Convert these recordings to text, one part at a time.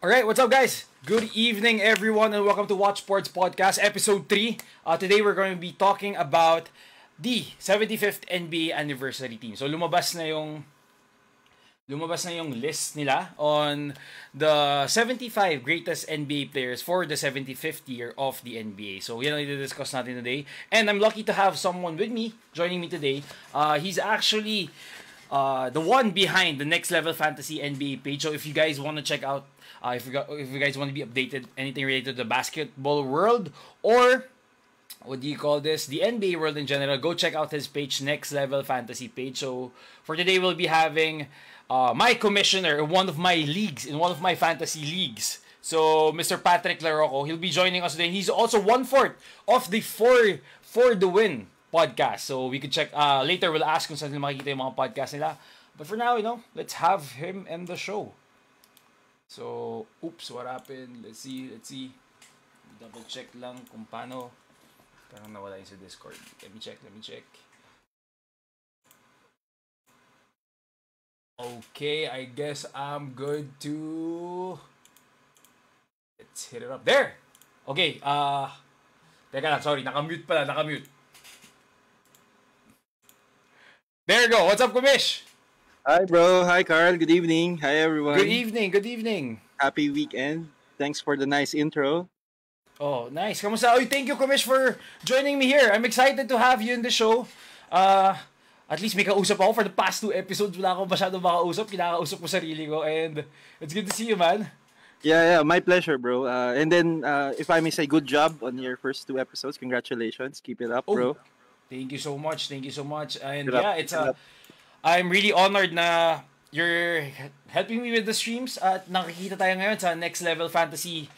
Alright, what's up guys? Good evening everyone and welcome to Wach Sports Podcast Episode 3. Today we're going to be talking about the 75th NBA Anniversary Team. So lumabas na yung list nila on the 75 greatest NBA players for the 75th year of the NBA. So yan ang i-discuss natin today. And I'm lucky to have someone with me, joining me today. He's actually the one behind the Next Level Fantasy NBA page. So if you guys want to check out, if you guys want to be updated, anything related to the basketball world or what do you call this, the NBA world in general, go check out his page, Next Level Fantasy page. So for today, we'll be having my commissioner in one of my leagues, in one of my fantasy leagues. So Mr. Patrick Laroco, he'll be joining us today. He's also 1/4 of the For the Win podcast. So we could check later. We'll ask kung saan nila makikita yung mga podcast nila. But for now, let's have him in the show. So, oops, what happened? Let's see. Double check lang kung paano. Parang nawala yun sa Discord. Let me check. Okay, I guess I'm good to... Let's hit it up. There! Okay, teka lang, sorry. Nakamute. There you go. What's up, Commish? Hi, bro. Hi, Carl. Good evening. Hi, everyone. Good evening. Happy weekend. Thanks for the nice intro. Oh, nice. Kamusta? Oy, thank you, Commish, for joining me here. I'm excited to have you in the show. At least may kausap ako for the past 2 episodes. Wala akong masyadong makausap. Kinakausap ko sarili ko. And it's good to see you, man. Yeah. My pleasure, bro. And then, if I may say, good job on your first 2 episodes. Congratulations. Keep it up, bro. Thank you so much. And I'm really honored na you're helping me with the streams at nakikita tayo ngayon sa Next Level Fantasy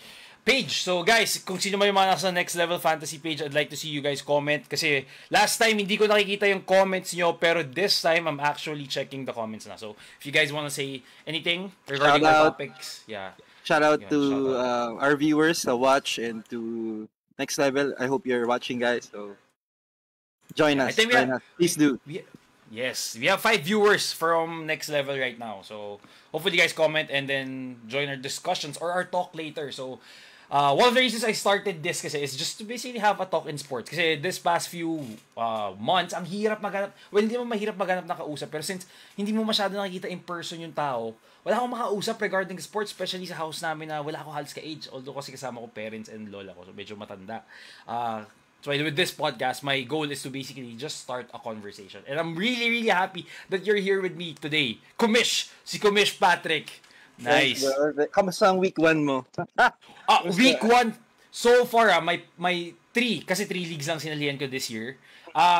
page. So guys, kung sino man yung mga nasa Next Level Fantasy page, I'd like to see you guys comment. Kasi last time, hindi ko nakikita yung comments nyo, pero this time, I'm actually checking the comments na. So if you guys want to say anything regarding the topics, Shout out to our viewers, to Watch, and to Next Level. I hope you're watching, guys. So join us. Please do. Yes, we have 5 viewers from Next Level right now. So, hopefully you guys comment and then join our discussions or our talk later. So, one of the reasons I started this kasi is just to basically have a talk in sports. Kasi this past few months, ang hirap maghanap. Well, hindi mo mahirap maghanap na kausap. Pero since hindi mo masyado nakikita in person yung tao, wala akong makausap regarding sports, especially sa house namin na wala ako halos ka-age. Although kasi kasama ko parents and lola ko. So, medyo matanda. So with this podcast, my goal is to basically just start a conversation. And I'm really happy that you're here with me today. Si Commish Patrick. Nice. Kamusta ang week 1 mo? Week 1, so far, my 3, kasi 3 leagues lang sinalihan ko this year.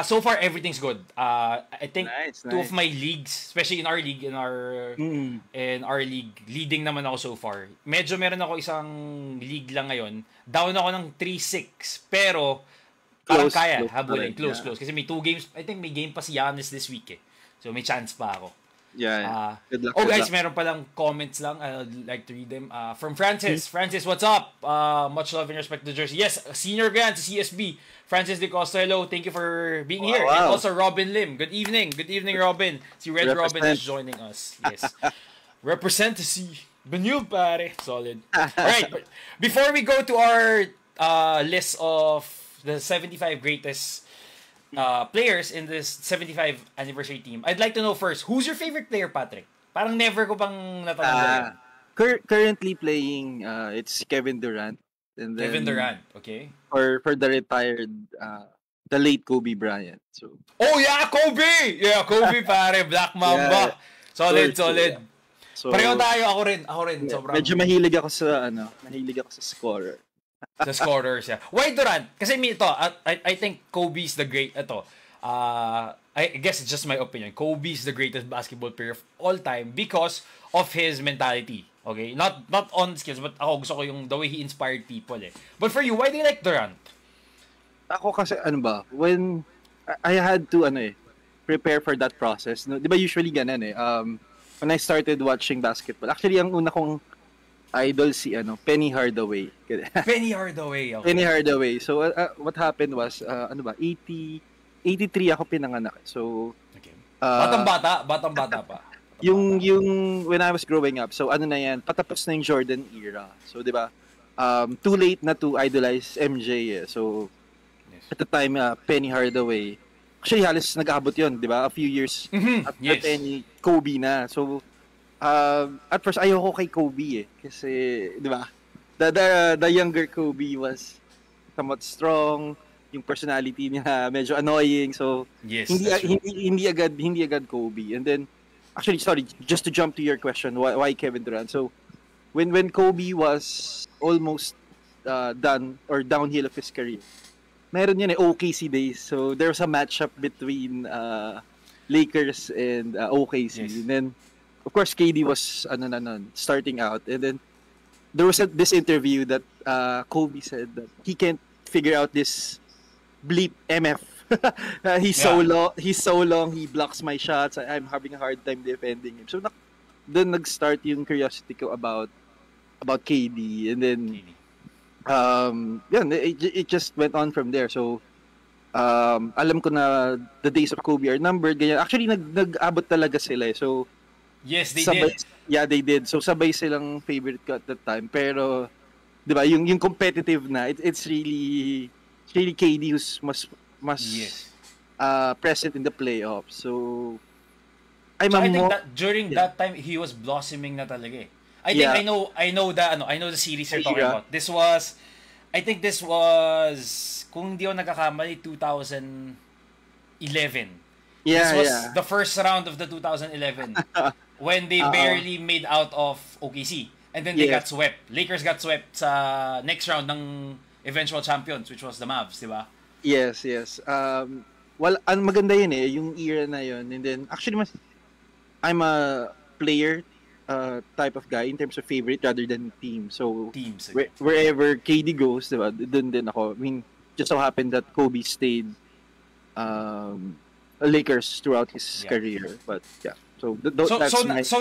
So far, everything's good. I think nice. 2 of my leagues, especially in our league, in our league, leading naman ako so far. Medyo meron ako isang league lang ngayon. Down ako ng 3-6, pero parang kaya, habulin. Close. Kasi may 2 games. I think may game pa si Giannis this week eh. So may chance pa ako. Yeah. Good luck. Guys, meron palang comments lang. I'd like to read them. From Francis. Francis, what's up? Much love and respect to Jersey. Yes, senior grant to CSB. Francis De Costa, hello. Thank you for being here. Wow. And also Robin Lim. Good evening, Robin. Si Red Robin is joining us. Yes. Represent to see Banyul, pare. Solid. Alright, before we go to our list of the 75 greatest players in this 75 anniversary team, I'd like to know first, who's your favorite player, Patrick? Parang never ko pang natanong. Currently playing, it's Kevin Durant. And then, Kevin Durant, okay. For the retired, the late Kobe Bryant. So. Oh yeah, Kobe! Yeah, Kobe pare, Black Mamba. Solid. So, pareho tayo, ako rin. Sobrang... Medyo mahilig ako sa scorer. Sa scorers, yeah. Why Durant? Kasi I think Kobe's the great, I guess it's just my opinion. Kobe's the greatest basketball player of all time because of his mentality. Okay? Not on skills, but ako gusto ko yung the way he inspired people eh. But for you, why do you like Durant? Ako kasi, when I had to, prepare for that process. No? Di ba usually ganun eh. When I started watching basketball, actually, ang una kong idol si Penny Hardaway. Penny Hardaway, okay. Penny Hardaway. So what happened was 83 ako pinanganak. So okay. Batang-bata pa. Yung when I was growing up, so ano na yan, patapos na yung Jordan era. So, di ba? Too late na to idolize MJ eh. So, at the time, Penny Hardaway, actually halos nag-abot yun, di ba? A few years after Penny, Kobe na. So, at first, ayoko kay Kobe eh. Kasi, di ba? The younger Kobe was somewhat strong, yung personality niya medyo annoying. So, hindi agad Kobe. And then, actually, sorry, just to jump to your question, why Kevin Durant? So, when Kobe was almost done or downhill of his career, meron yun OKC days. So, there was a matchup between Lakers and OKC. Yes. And then, of course, KD was starting out. And then, there was this interview that Kobe said that he can't figure out this bleep MF. He's so long, he blocks my shots. I'm having a hard time defending him. So then nag-start yung curiosity ko about KD, and then it just went on from there. So alam ko na the days of Kobe are numbered. Ganyan. Actually nag-abot talaga sila. So yes, they did. Yeah, they did. So sabay silang favorite ko at that time. Pero 'di ba, yung competitive na, it's really KD who's mas present in the playoffs. So I think that during that time he was blossoming na talaga eh. I think I know the series you're talking about. This was kung hindi ako nagkakamali 2011. This was the first round of the 2011 when they barely made out of OKC, and then they got swept. Lakers got swept sa next round ng eventual champions, which was the Mavs, di ba? Yes. Maganda yun eh, yung era na yun. And then, actually, I'm a player type of guy in terms of favorite rather than team. So, wherever KD goes, diba, dun din ako. I mean, just so happened that Kobe stayed Lakers throughout his career. But, yeah. So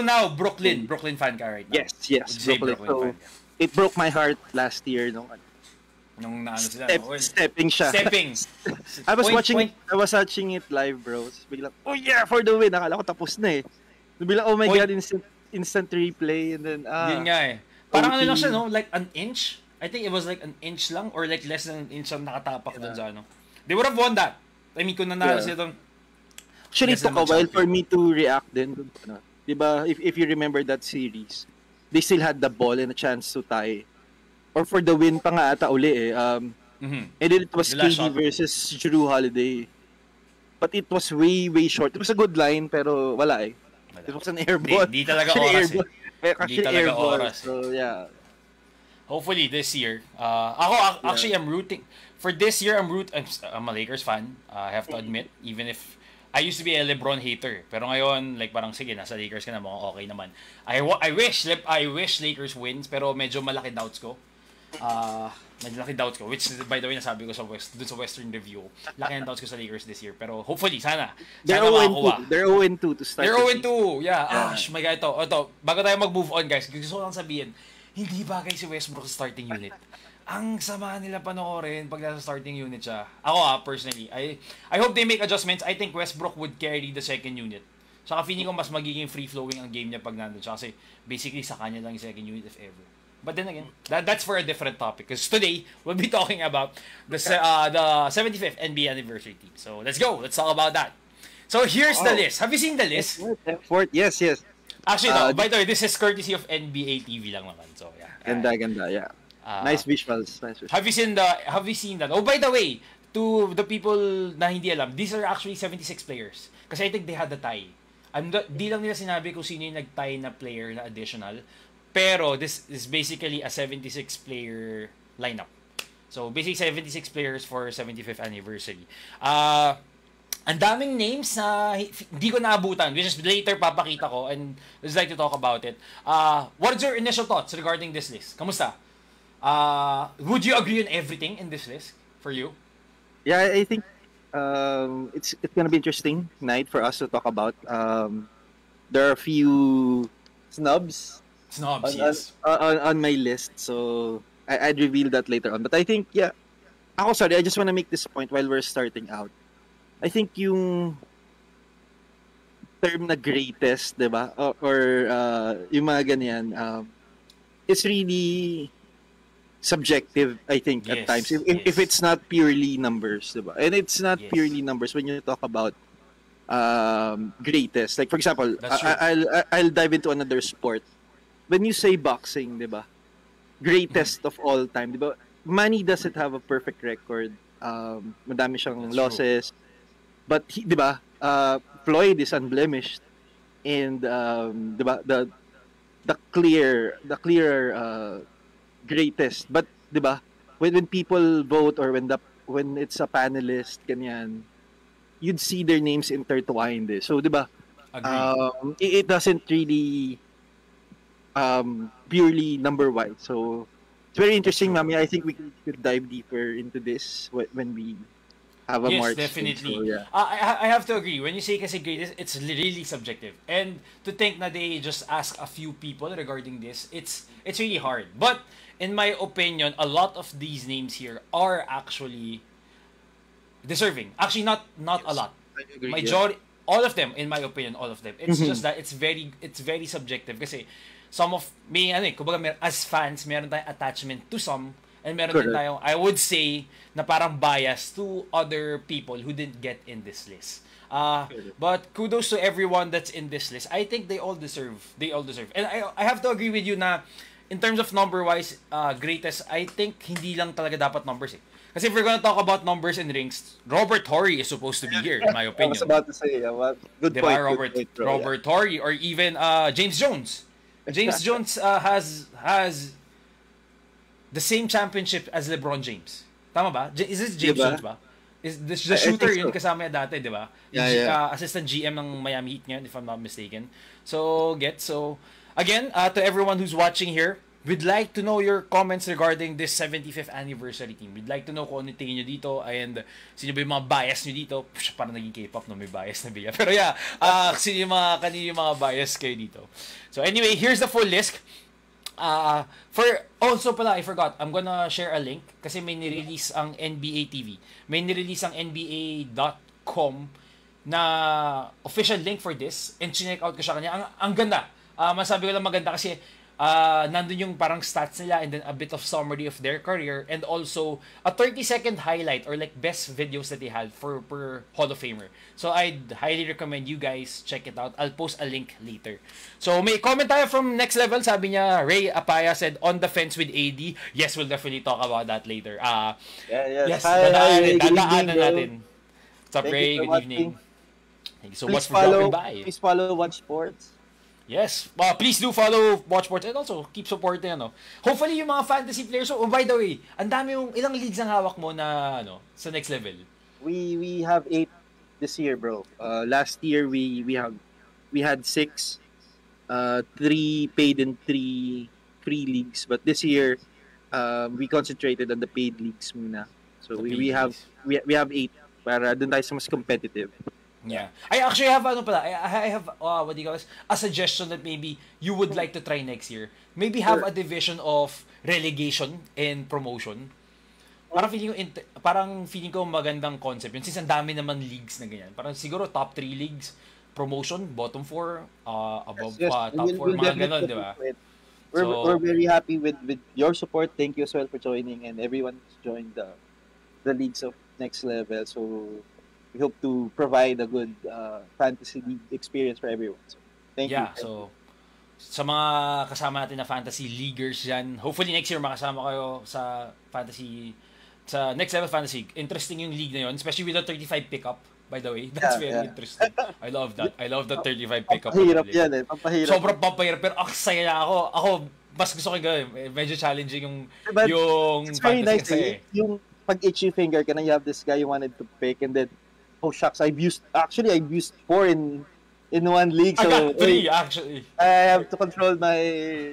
now, Brooklyn fan ka right now? Yes, Brooklyn. So, it broke my heart last year nung stepping siya. I was watching it live, bro. Biglang, oh yeah, for the win. Akala ko tapos na eh. Biglang, oh my God, instant replay. And then, yun nga eh. Parang ano lang siya, no? Like an inch? I think it was like an inch lang or like less than an inch ang nakatapak doon sa ano. They would have won that. I mean, kung nanalo sila doon. Actually, it took a while for me to react then. Diba, if you remember that series, they still had the ball and a chance to tie. Or for the win pa nga ata uli eh. And then it was KD versus Jrue Holiday. But it was way short. It was a good line pero wala eh. It was an air ball. Di talaga oras eh. Di talaga oras. So yeah. Hopefully this year. I'm rooting. For this year, I'm a Lakers fan. I have to admit. Even if I used to be a LeBron hater. Pero ngayon, like parang sige, nasa Lakers ka na, mukhang okay naman. I wish Lakers wins, pero medyo malaki doubts ko. Which by the way nasabi ko sa Western Review, laki ng doubts ko sa Lakers this year, pero hopefully sana makakuha. They're 0-2 to start. They're 0-2. My God, ito bago tayo mag-move on, guys, gusto ko lang sabihin, hindi bagay si Westbrook sa starting unit. Ang sama nila panoorin pag nasa starting unit siya. Ako personally, I hope they make adjustments. I think Westbrook would carry the second unit. Saka feeling ko mas magiging free-flowing ang game niya pag nandun siya, kasi basically sa kanya lang yung second unit if ever. But then again, that's for a different topic. Because today, we'll be talking about the 75th NBA anniversary team. So, let's go. Let's talk about that. So, here's the list. Have you seen the list? Yes. Actually, by the way, this is courtesy of NBA TV lang naman. So, yeah. Ganda, yeah. Nice visuals. Have you seen that? Oh, by the way, to the people na hindi alam, these are actually 76 players. Kasi I think they had the tie. Di lang nila sinabi kung sino yung nag-tie na player na additional. Pero this is basically a 76-player lineup. So, basically 76 players for 75th anniversary. Ang daming names na hindi ko naabutan, which is later papakita ko, and I'd like to talk about it. What's your initial thoughts regarding this list? Kamusta? Would you agree on everything in this list for you? Yeah, I think it's gonna be interesting night for us to talk about. There are a few snubs. Yes. On my list, so I'd reveal that later on. But I think, I just want to make this point while we're starting out. I think yung term na greatest, 'di ba? Or yung mga ganyan, it's really subjective, I think, at times. If it's not purely numbers, 'di ba? And it's not purely numbers when you talk about greatest. Like for example, I'll dive into another sport. When you say boxing, 'di ba? Greatest of all time, 'di ba? Manny doesn't have a perfect record. Madami siyang losses. But 'di ba? Floyd is unblemished, and 'di ba? The clear greatest. But 'di ba? When people vote or when it's a panelist ganyan, you'd see their names intertwined. So 'di ba? It doesn't really purely number wise. So it's very interesting, Mami. I think we could dive deeper into this when we have a March. Yes, definitely. So, yeah. I have to agree. When you say kasi greatest, it's really subjective. And to think na they just ask a few people regarding this, it's really hard. But in my opinion, a lot of these names here are actually deserving. Actually, not a lot. I agree, Majority, all of them, in my opinion, all of them. It's just that it's very subjective kasi some of kumbaga as fans, meron tayong attachment to some, and meron din tayong, I would say, na parang bias to other people who didn't get in this list. But kudos to everyone that's in this list. I think they all deserve. And I have to agree with you na in terms of number-wise, greatest, I think hindi lang talaga dapat numbers eh. Kasi if we're gonna talk about numbers and rings, Robert Horry is supposed to be here, in my opinion. I was about to say, good diba, point. Robert Horry, or even James Jones. James Jones has the same championship as LeBron James. Tama ba? Is this James Jones ba? Is this the shooter yun kasama niya dati, di ba? Assistant GM ng Miami Heat ngayon, if I'm not mistaken. So, again, to everyone who's watching here, we'd like to know your comments regarding this 75th anniversary team. We'd like to know kung ano tingin nyo dito and sino ba yung mga bias nyo dito. Parang naging K-pop no, may bias na bigla. Pero yeah, kanino yung mga bias kayo dito. So anyway, here's the full list. Also pala, I forgot, I'm gonna share a link kasi may nirelease ang NBA TV. May nirelease ang NBA.com na official link for this and chinek out ko siya kanya. Ang ganda. Masabi ko lang maganda kasi nandun yung parang stats nila and then a bit of summary of their career and also a 30-second highlight or like best videos that they had for per Hall of Famer. So I'd highly recommend you guys check it out. I'll post a link later. So may comment tayo from Next Level. Sabi niya, Ray Apaya said, on the fence with AD. Yes, we'll definitely talk about that later. Yes, dadaanan natin. What's up, Ray? Good evening. Thank you so much for dropping by. Please follow Wach Sports. Yes. Please do follow Wach Sports and also keep supporting Hopefully yung mga fantasy players. So, by the way, ang dami yung ilang leagues ang hawak mo na sa Next Level. We have 8 this year, bro. Last year we had 6, 3 paid and 3 free leagues. But this year we concentrated on the paid leagues muna. So we have 8 para dun tayo sa mas competitive. Yeah. I actually have I have what do you call this? A suggestion that maybe you would like to try next year. Maybe have a division of relegation and promotion. Parang feeling ko magandang concept yun since ang dami naman leagues na ganyan. Parang siguro top 3 leagues, promotion, bottom 4, above top 4, mga ganun, di ba? We're very happy with your support. Thank you as well for joining and everyone who's joined the leagues of Next Level. So we hope to provide a good fantasy league experience for everyone. So, thank you. Yeah, so sa mga kasama natin na fantasy leaguers dyan, hopefully next year makasama kayo sa Next Level Fantasy. Interesting yung league na yun, especially with the 35 pickup, by the way. That's very interesting. I love that. I love the 35 pickup. Pampahirap yan pampahirap. Sobrang pampahirap, pero saya na ako. Ako, mas gusto ko yung medyo challenging yung it's very nice yung pag-itchy finger ka na you have this guy you wanted to pick and then oh shucks, I've used 4 in one league. So I got 3 actually. I have to control my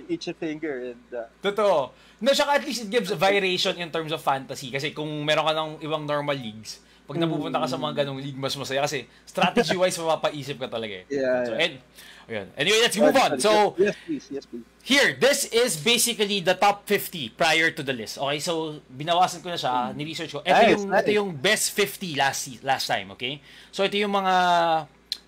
itchy finger and totoo. No, saka at least it gives a variation in terms of fantasy kasi kung meron ka ng ibang normal leagues, pag napupunta ka sa mga ganong league, mas masaya kasi strategy-wise mapapaisip ka talaga eh. Yeah. So, anyway, let's move on. So, yes, please. Here, this is basically the top 50 prior to the list. Okay, so binawasan ko na siya, ni-research ko. Ito yung best 50 last time, okay? So ito yung mga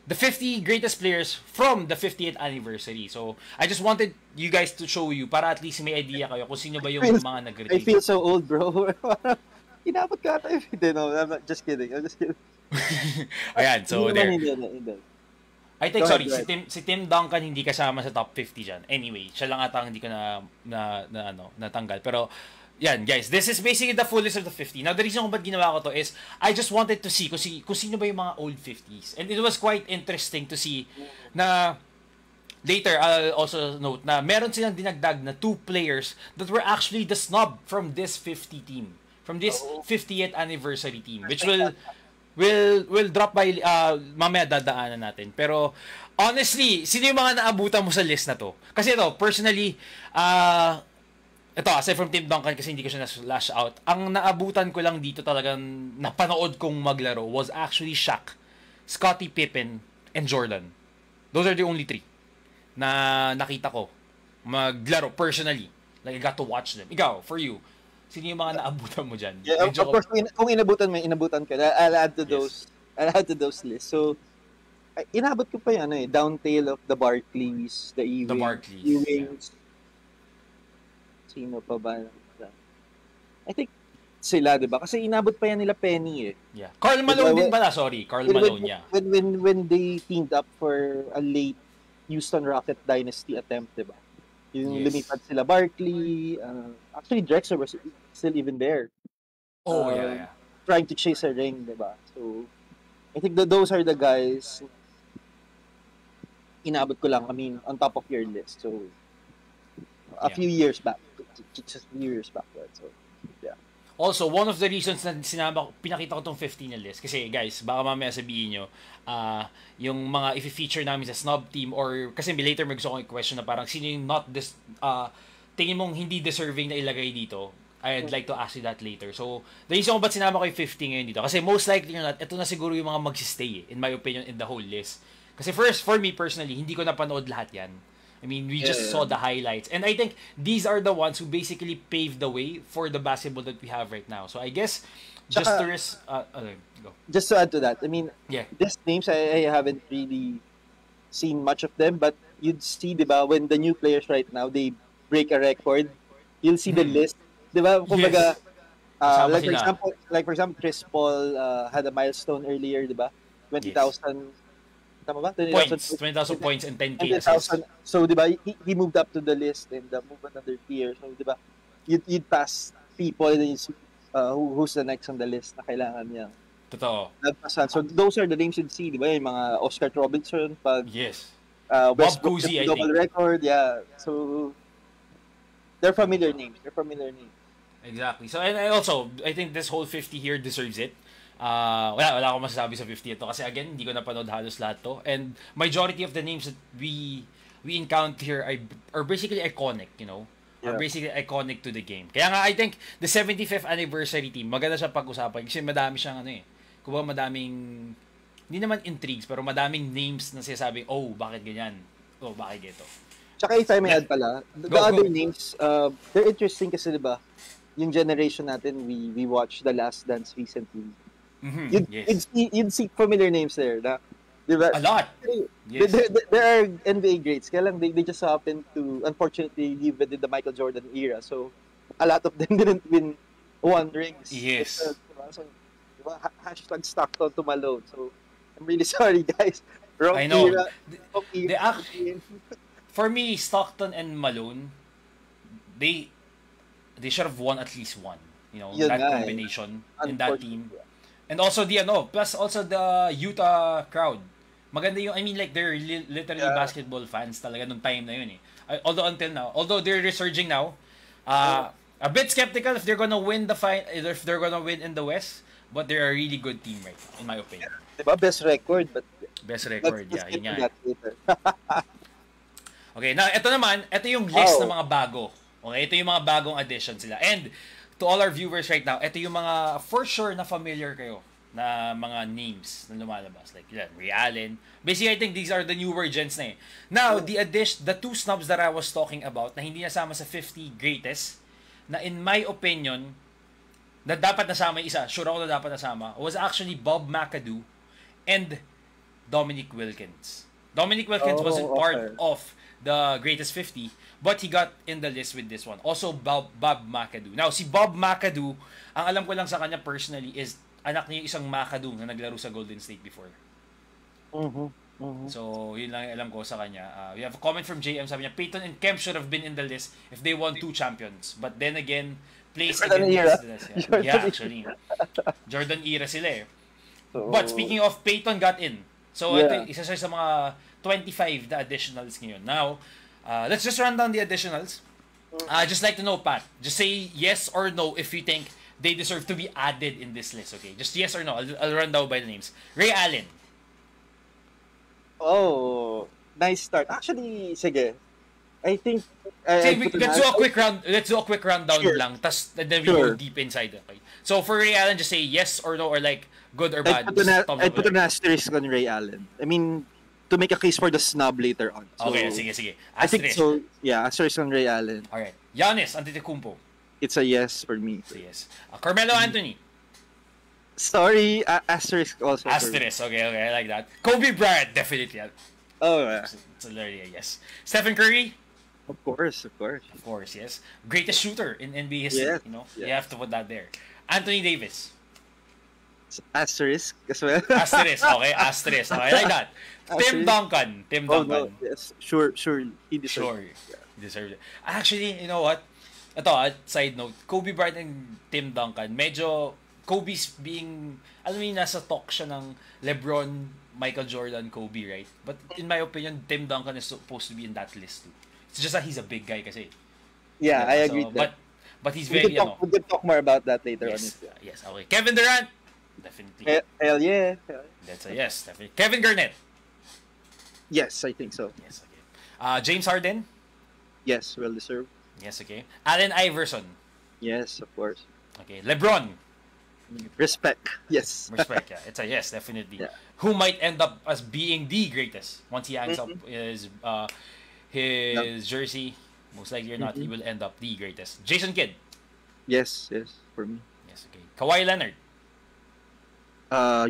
the 50 greatest players from the 50th anniversary. So, I just wanted you guys to show you para at least may idea kayo kung sino ba yung mga I nag-retweet. feel so old, bro. Inabot ka tayo. No, I'm not, just kidding. I'm just kidding. Ayan, so there. Hindi. I think, Go sorry, ahead. si Tim Duncan hindi kasama sa top 50 dyan. Anyway, siya lang ata hindi ko natanggal. Pero, yan, guys, this is basically the full list of the 50. Now, the reason kung ba't ginawa ko to is, I just wanted to see kung sino ba yung mga old 50s. And it was quite interesting to see na, later, I'll also note na meron silang dinagdag na 2 players that were actually the snub from this 50 team. From this 50th anniversary team. Which will drop by mamaya dadaanan natin. Pero honestly, sino yung mga naabutan mo sa list na to? Kasi ito, personally, ito, aside from Tim Duncan kasi hindi ko siya na-slash out, ang naabutan ko lang dito talagang napanood kong maglaro was actually Shaq, Scottie Pippen, and Jordan. Those are the only 3 na nakita ko maglaro personally. Like, I got to watch them. Ikaw, for you, sino yung mga naabutan mo dyan? Yeah, of course, kung inabutan mo, inabutan ka. I'll add to those. I'll add to those lists. So, inabot ko pa yan downtail of the Barclays, the Ewings. The Barclays. Ewings. Sino pa ba? I think sila, di ba? Kasi inabot pa yan nila Penny Yeah. Karl Malone din pala, sorry. Karl Malone, yeah. When they teamed up for a late Houston Rocket dynasty attempt, di ba? Yung lumipad sila Barkley, actually Drexler was still even there. Oh, yeah. Trying to chase a ring, diba? So, I think those are the guys inabot ko lang, I mean, on top of your list. So, a few years back. Just a few years back. So, yeah. Also, one of the reasons na pinakita ko tong 15 na list, kasi guys, baka mamaya sabihin nyo, yung mga i-feature namin sa snub team, or kasi later may gusto kong question na parang sino yung tingin mong hindi deserving na ilagay dito. I'd like to ask you that later. So, the reason kung ba't sinama ko yung 50 ngayon dito, kasi most likely not, ito na siguro yung mga magsistay in my opinion, in the whole list. Kasi first, for me personally, hindi ko napanood lahat yan. I mean, we just saw the highlights. And I think these are the ones who basically paved the way for the basketball that we have right now. So I guess, just go. Just to add to that, I mean, these names, I haven't really seen much of them, but you'd see, diba, when the new players right now, they break a record, you'll see the list. Diba, kumbaga, like for example, Chris Paul had a milestone earlier, diba? 20,000 tama ba? 20,000 points and 10K assists. So, di ba, he moved up to the list and moved another tier. So, di ba, you'd pass people and then you see who's the next on the list na kailangan niya. Totoo. So, those are the names you'd see, di ba? Yung mga Oscar Robinson, Bob Cousy, I think. Double record, yeah. So, they're familiar names. Exactly. So, and also, I think this whole 50 here deserves it. Wala akong masasabi sa 50 ito kasi again, hindi ko napanood halos lahat to. And majority of the names that we encounter here are basically iconic, you know? Are basically iconic to the game. Kaya nga, I think the 75th anniversary team, maganda siya pag-usapan kasi madami siyang kumbaga madaming, hindi naman intrigues, pero madaming names na sinasabing, oh, bakit ganyan? Oh, bakit ito? Tsaka if I may add pala, the other names, they're interesting kasi diba, yung generation natin, we watched The Last Dance recently. You'd see familiar names there. Diba? A lot. Yes. There are NBA greats. Kaya lang they just happen to, unfortunately, live within the Michael Jordan era. So, a lot of them didn't win 1 rings. Yes. So, diba? Hashtag Stockton to Malone. So, I'm really sorry, guys. Wrong I know. era. For me, Stockton and Malone, they should have won at least one. You know, that combination in that team. And also plus also the Utah crowd. Maganda yung, I mean, like, they're literally basketball fans talaga nung time na yun although they're resurging now, a bit skeptical if they're gonna win if they're gonna win in the West, but they're a really good team right now, in my opinion. Diba? Best record, yun nga. Okay, now, ito yung list ng mga bago. Okay, ito yung mga bagong additions sila. And, to all our viewers right now, ito yung mga for sure na familiar kayo na mga names na lumalabas. Like, Ray Allen. Basically, I think these are the newer gens na Now, the 2 snubs that I was talking about na hindi nasama sa 50 greatest, na in my opinion, na dapat nasama yung isa, sure ako na dapat nasama, was actually Bob McAdoo and Dominic Wilkins. Dominic Wilkins wasn't part of the greatest 50, but he got in the list with this one. Also, Bob McAdoo. Now, si Bob McAdoo, ang alam ko lang sa kanya personally is anak niya yung isang McAdoo na naglaro sa Golden State before. So, yun lang yung alam ko sa kanya. We have a comment from JM. Sabi niya, Peyton and Kemp should have been in the list if they won 2 champions. But then again, place against this. Yeah, actually. Jordan era sila eh. But speaking of, Peyton got in. So, ito, isa siya sa mga 25 the additionals ngayon. Now, let's just run down the additionals. Just like to know, Pat, just say yes or no if you think they deserve to be added in this list, okay? Just yes or no. I'll run down by the names. Ray Allen. Oh, nice start. Actually, sige. I think let's do a quick rundown lang, and then we go deep inside. Okay. So for Ray Allen, just say yes or no, or like good or bad. I put an asterisk on Ray Allen. I mean, to make a case for the snub later on. So, okay, sige. I think so. Yeah, asterisk on Ray Allen. All right. Giannis Antetokounmpo. It's a yes for me. It's a yes. Carmelo Anthony. Sorry, asterisk also. Asterisk. Okay, I like that. Kobe Bryant, definitely. Oh, yeah. It's literally a yes. Stephen Curry. Of course. Yes. Greatest shooter in NBA history. Yes. You have to put that there. Anthony Davis. Asterisk as well. Asterisk. Okay, asterisk. Okay, I like that. Tim Duncan. No. Yes, sure. He deserves it. Yeah. He deserves it. Actually, you know what? Ito, side note. Kobe Bryant and Tim Duncan, medyo Kobe's being, alam mo yung nasa talk siya ng LeBron, Michael Jordan, Kobe, right? But in my opinion, Tim Duncan is supposed to be in that list too. It's just that he's a big guy kasi. Yeah, I agree with that. But he's very, we can talk more about that later on. Yes, okay. Kevin Durant. Definitely. Hell yeah. That's a yes, definitely. Kevin Garnett. Yes, I think so. Yes, okay. James Harden. Yes, well deserved. Yes, okay. Allen Iverson. Yes, of course. Okay. LeBron. Respect. Yes. Respect, yeah. It's a yes, definitely. Yeah. Who might end up as being the greatest once he hangs up his jersey. Most likely or not, he will end up the greatest. Jason Kidd. Yes, for me. Yes, okay. Kawhi Leonard.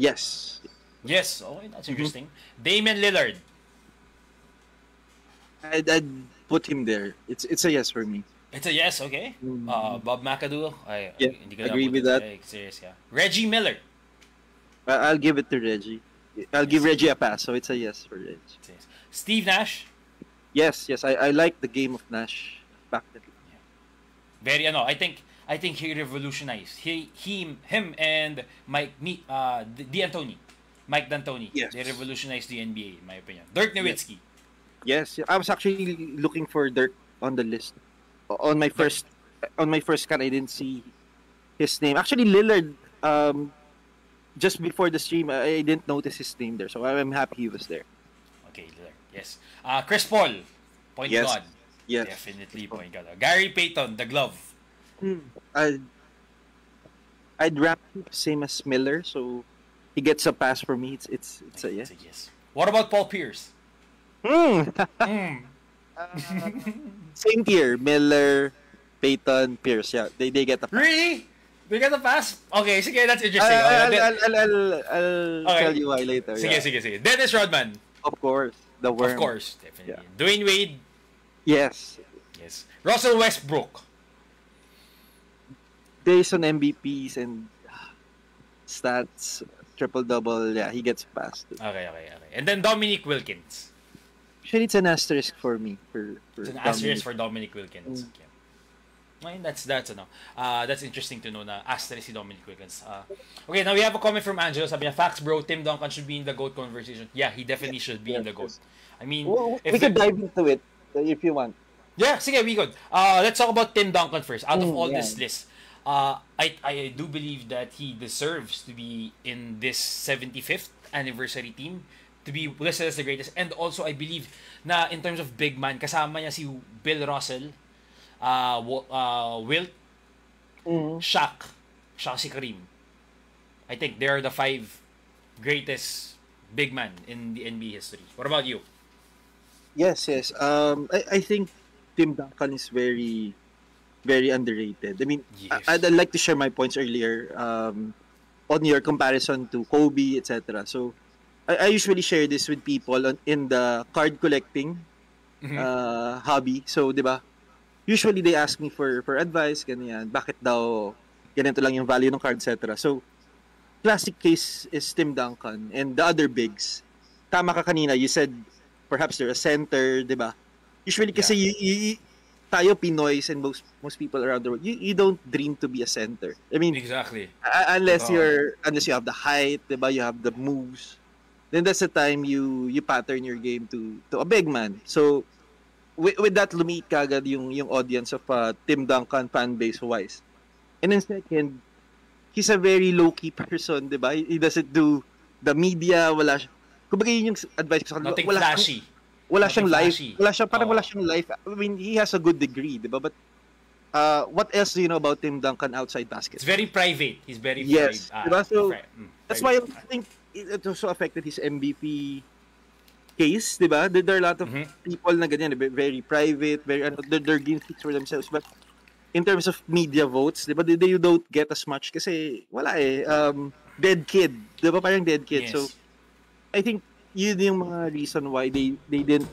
Yes. Yes, okay, that's interesting. Damian Lillard. I'd put him there. It's a yes for me. It's a yes, okay. Bob McAdoo. Hindi ko agree with that. Serious, yeah. Reggie Miller. I'll give it to Reggie. I'll give Reggie a pass, so it's a yes for Reggie. Yes. Steve Nash. Yes. I like the game of Nash back then. Yeah. Very I think he revolutionized. Him and Mike D'Antoni. Yes. They revolutionized the NBA in my opinion. Dirk Nowitzki. Yes. I was actually looking for Dirk on the list. On my first scan, I didn't see his name. Actually, Lillard. Just before the stream, I didn't notice his name there, so I'm happy he was there. Okay, Lillard. Yes. Chris Paul, point guard. Yes. Definitely point guard. Gary Payton, the glove. I'd rank him same as Miller, so he gets a pass for me. It's a yes. It's a yes. What about Paul Pierce? Same tier, Miller, Payton, Pierce. Yeah, they get a pass. Really? They get a pass? Okay, sige, that's interesting. I'll tell you why later. Sige. Dennis Rodman. Of course, the worm. Of course, definitely. Yeah. Dwayne Wade. Yes. Russell Westbrook. Based on MVPs and stats, triple-double, yeah, he gets passed. Okay. And then Dominic Wilkins. Actually, it's an asterisk for me. It's an asterisk for Dominic Wilkins. Okay. I mean, that's interesting to know na asterisk si Dominic Wilkins. Okay, now we have a comment from Angelo. Sabi niya, facts bro, Tim Duncan should be in the GOAT conversation. Yeah, he definitely should be in the GOAT. I mean, we could dive into it if you want. Yeah, sige, we could. Let's talk about Tim Duncan first. Out of all this list, I do believe that he deserves to be in this 75th anniversary team, to be listed as the greatest. And also, I believe na in terms of big man, kasama niya si Bill Russell, Wilt, Shaq si Kareem. I think they are the 5 greatest big man in the NBA history. What about you? Yes. I think Tim Duncan is very, very underrated. I mean, yes. I'd like to share my points earlier on your comparison to Kobe, etc. So, I usually share this with people in the card collecting hobby. So, di ba? Usually they ask me for advice, ganyan. Bakit daw ganito lang yung value ng card, etc. So, classic case is Tim Duncan and the other bigs. Tama ka kanina, you said perhaps they're a center, di ba? Usually kasi tayo Pinoys and most people around the world, you don't dream to be a center. I mean, exactly. Unless you have the height, di ba? You have the moves. Then that's the time you pattern your game to a big man. So with that, lumit kagad yung audience of Tim Duncan fan base wise. And then second, he's a very low-key person, di ba? He doesn't do the media, wala siya. Kumbaga yun yung advice ko sa kanila. Nothing flashy. Wala siyang life. Wala siyang life. I mean, he has a good degree, di ba? But what else do you know about Tim Duncan outside basketball? It's very private. He's very yes, private. Diba? So that's why I think it also affected his MVP case, di ba? There are a lot of people na ganyan, very private, they're game speaks for themselves. But in terms of media votes, di ba? They don't get as much kasi wala dead kid. Di ba? Parang dead kid. Yes. So I think yun yung mga reason why they didn't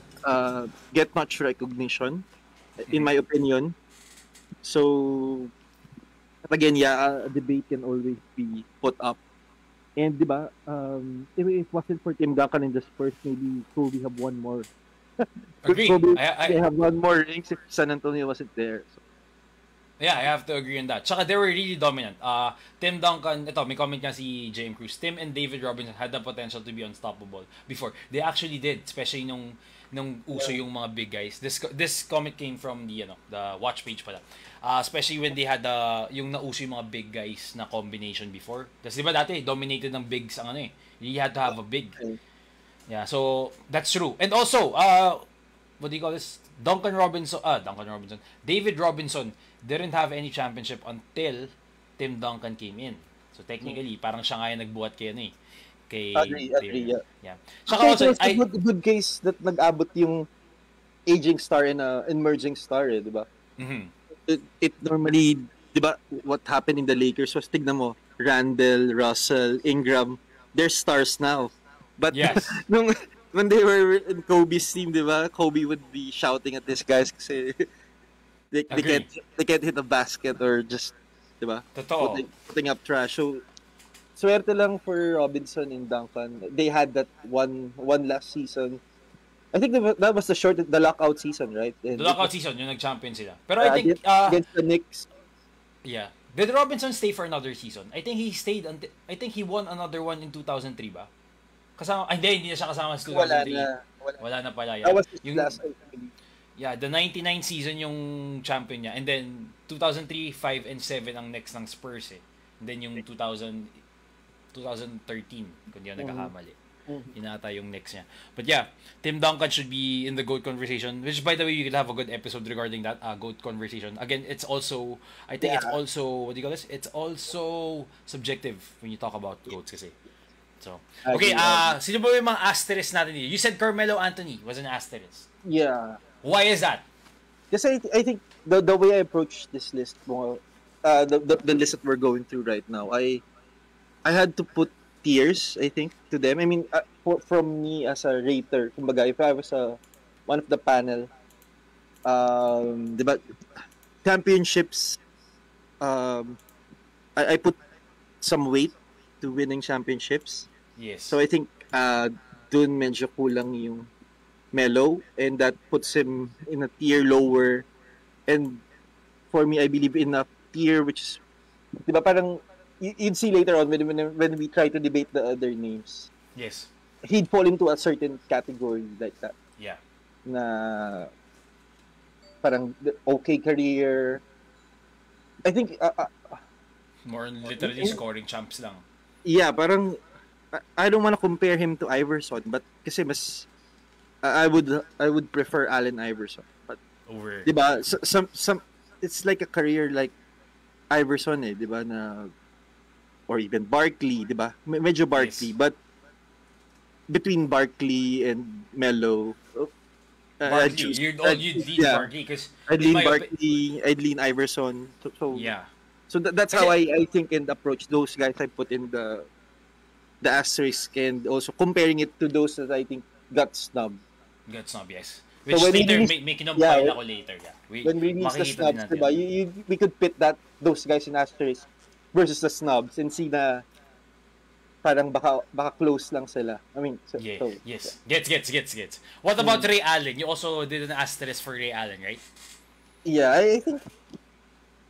get much recognition, in my opinion. So, again, a debate can always be put up. And, di ba, if it wasn't for Tim Duncan in the Spurs, maybe Kobe have one more. Agree. They have one more rings if San Antonio wasn't there. So. Yeah, I have to agree on that. Tsaka they were really dominant. Tim Duncan, may comment nga si James Cruz. Tim and David Robinson had the potential to be unstoppable before. They actually did, especially nung uso yung mga big guys. This comment came from the watch page pala. Especially when they had yung nauso yung mga big guys na combination before. Kasi di ba dati, dominated ng bigs ang You had to have a big. Yeah, so that's true. And also, what do you call this? David Robinson didn't have any championship until Tim Duncan came in. So technically, parang siya nga yung nagbuhat kay Agree, yeah. Actually, it's a good case that nag-abot yung aging star and emerging star, di ba? It normally, di ba, what happened in the Lakers was, tignan mo, Randall, Russell, Ingram, they're stars now. But yes. when they were in Kobe's team, di ba, Kobe would be shouting at these guys kasi they can't hit a basket or just, di ba, putting up trash. So, swerte lang for Robinson and Duncan. They had that one last season. I think that was the lockout season, right? And the lockout season, yung nag-champion sila. Pero I think against the Knicks. Yeah. Did Robinson stay for another season? I think he stayed until he won another one in 2003 ba? Kasama hindi na siya kasama sa 2003. Wala na pala. Yeah. That was his last time. Yeah, the 99 season yung champion niya. And then 2003, 5 and 7 ang next ng Spurs And then yung 2013, kung di ako nagkakamali. Inata yung next niya. But yeah, Tim Duncan should be in the GOAT conversation, which by the way, you could have a good episode regarding that GOAT conversation. Again, it's also, I think it's also, what do you call this? It's also subjective when you talk about GOATs kasi. So, okay, sino ba yung mga asterisk natin dito? You said Carmelo Anthony was an asterisk. Yeah. Why is that? Kasi I think the way I approach this list more, the list that we're going through right now, I had to put tiers, I think, to them. I mean, from me as a rater, kumbaga, if I was one of the panel, diba, championships, I put some weight to winning championships. Yes. So I think dun medyo kulang yung Melo, and that puts him in a tier lower. And for me, I believe in a tier which is, diba, parang you'd see later on when we try to debate the other names. Yes. He'd fall into a certain category like that. Yeah. Na parang okay career. I think more literally scoring champs lang. Yeah, parang I don't want to compare him to Iverson, but kasi mas I would prefer Allen Iverson. But over. Diba? Some it's like a career like Iverson diba, na or even Barkley, diba? Medyo Barkley, yes. But between Barkley and Melo, Barkley, you'd lean Barkley because I'd lean Barkley, I'd lean Iverson. So yeah. So that's how I think and approach those guys I put in the the asterisk and also comparing it to those that I think got snubbed. Got snob, yes. So Which when we later, release- may kinumpay ako later. Yeah. When we release the makikita din snubs, natin. diba, we could pit those guys in asterisk versus the snubs and see na parang baka close lang sila. I mean, Yeah, so yes. Gets. What about Ray Allen? You also did an asterisk for Ray Allen, right? yeah, I think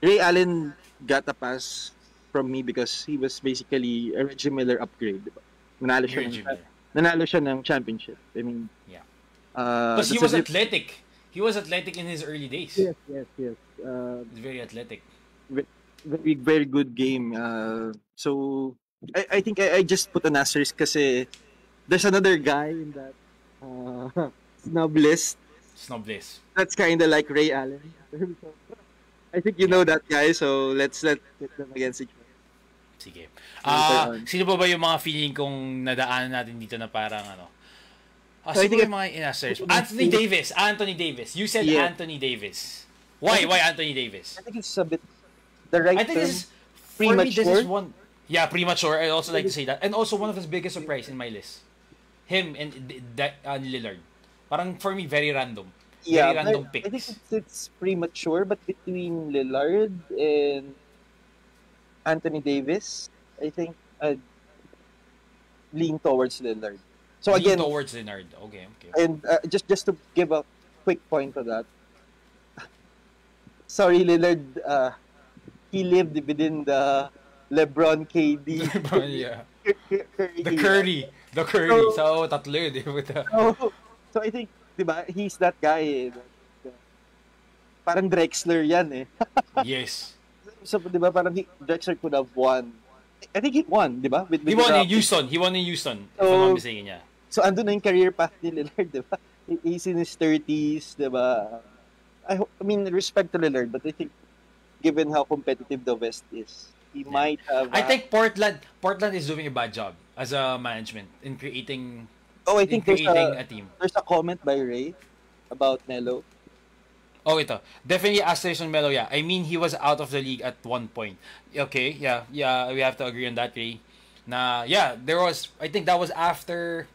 Ray Allen got a pass from me because he was basically a Reggie Miller upgrade. Diba? Reggie Miller. Nanalo siya ng championship. I mean, Yeah. Because he that's was a athletic. He was athletic in his early days. Yes. He's very athletic. Very good game. So I think I just put an asterisk kasi there's another guy in that snub list Snob list. that's kind of like Ray Allen. I think you know that guy, so let's put them against each other. Sige. Later on. Sino ba yung mga feeling kong nadaanan natin dito na parang ano? So I Sino think yung mga in-asterisk? Anthony Davis. You said Yeah. Anthony Davis. Why Anthony Davis? I think it's a bit the right I think term. this is for me, this Premature? is one. Yeah, premature. I also like to say that, and also one of his biggest surprise in my list, him and Lillard. Parang for me, very random. Yeah, Very random but I think picks. it's premature, but between Lillard and Anthony Davis, I think I'd lean towards Lillard. So Lean again, towards Leonard. Okay. and just to give a quick point to that, sorry Lillard, he lived within the LeBron KD. Yeah. Curry. The Curry. So, tatlo yun. With the... So I think, diba, he's that guy. Parang Drexler yan eh. Yes. So, diba, parang Drexler could have won. I think he won, diba? He won in Houston. If I'm not mistaken, yeah. So, andun na yung career path ni Lillard, diba? He's in his 30s, diba? I mean, respect to Lillard, but I think given how competitive the West is, he might have... I think Portland is doing a bad job as a management in creating I think there's a team. There's a comment by Ray about Melo. Oh, ito. Definitely asterisk on Melo, yeah. I mean, he was out of the league at one point. Okay, yeah, we have to agree on that, Ray. There was, I think that was after,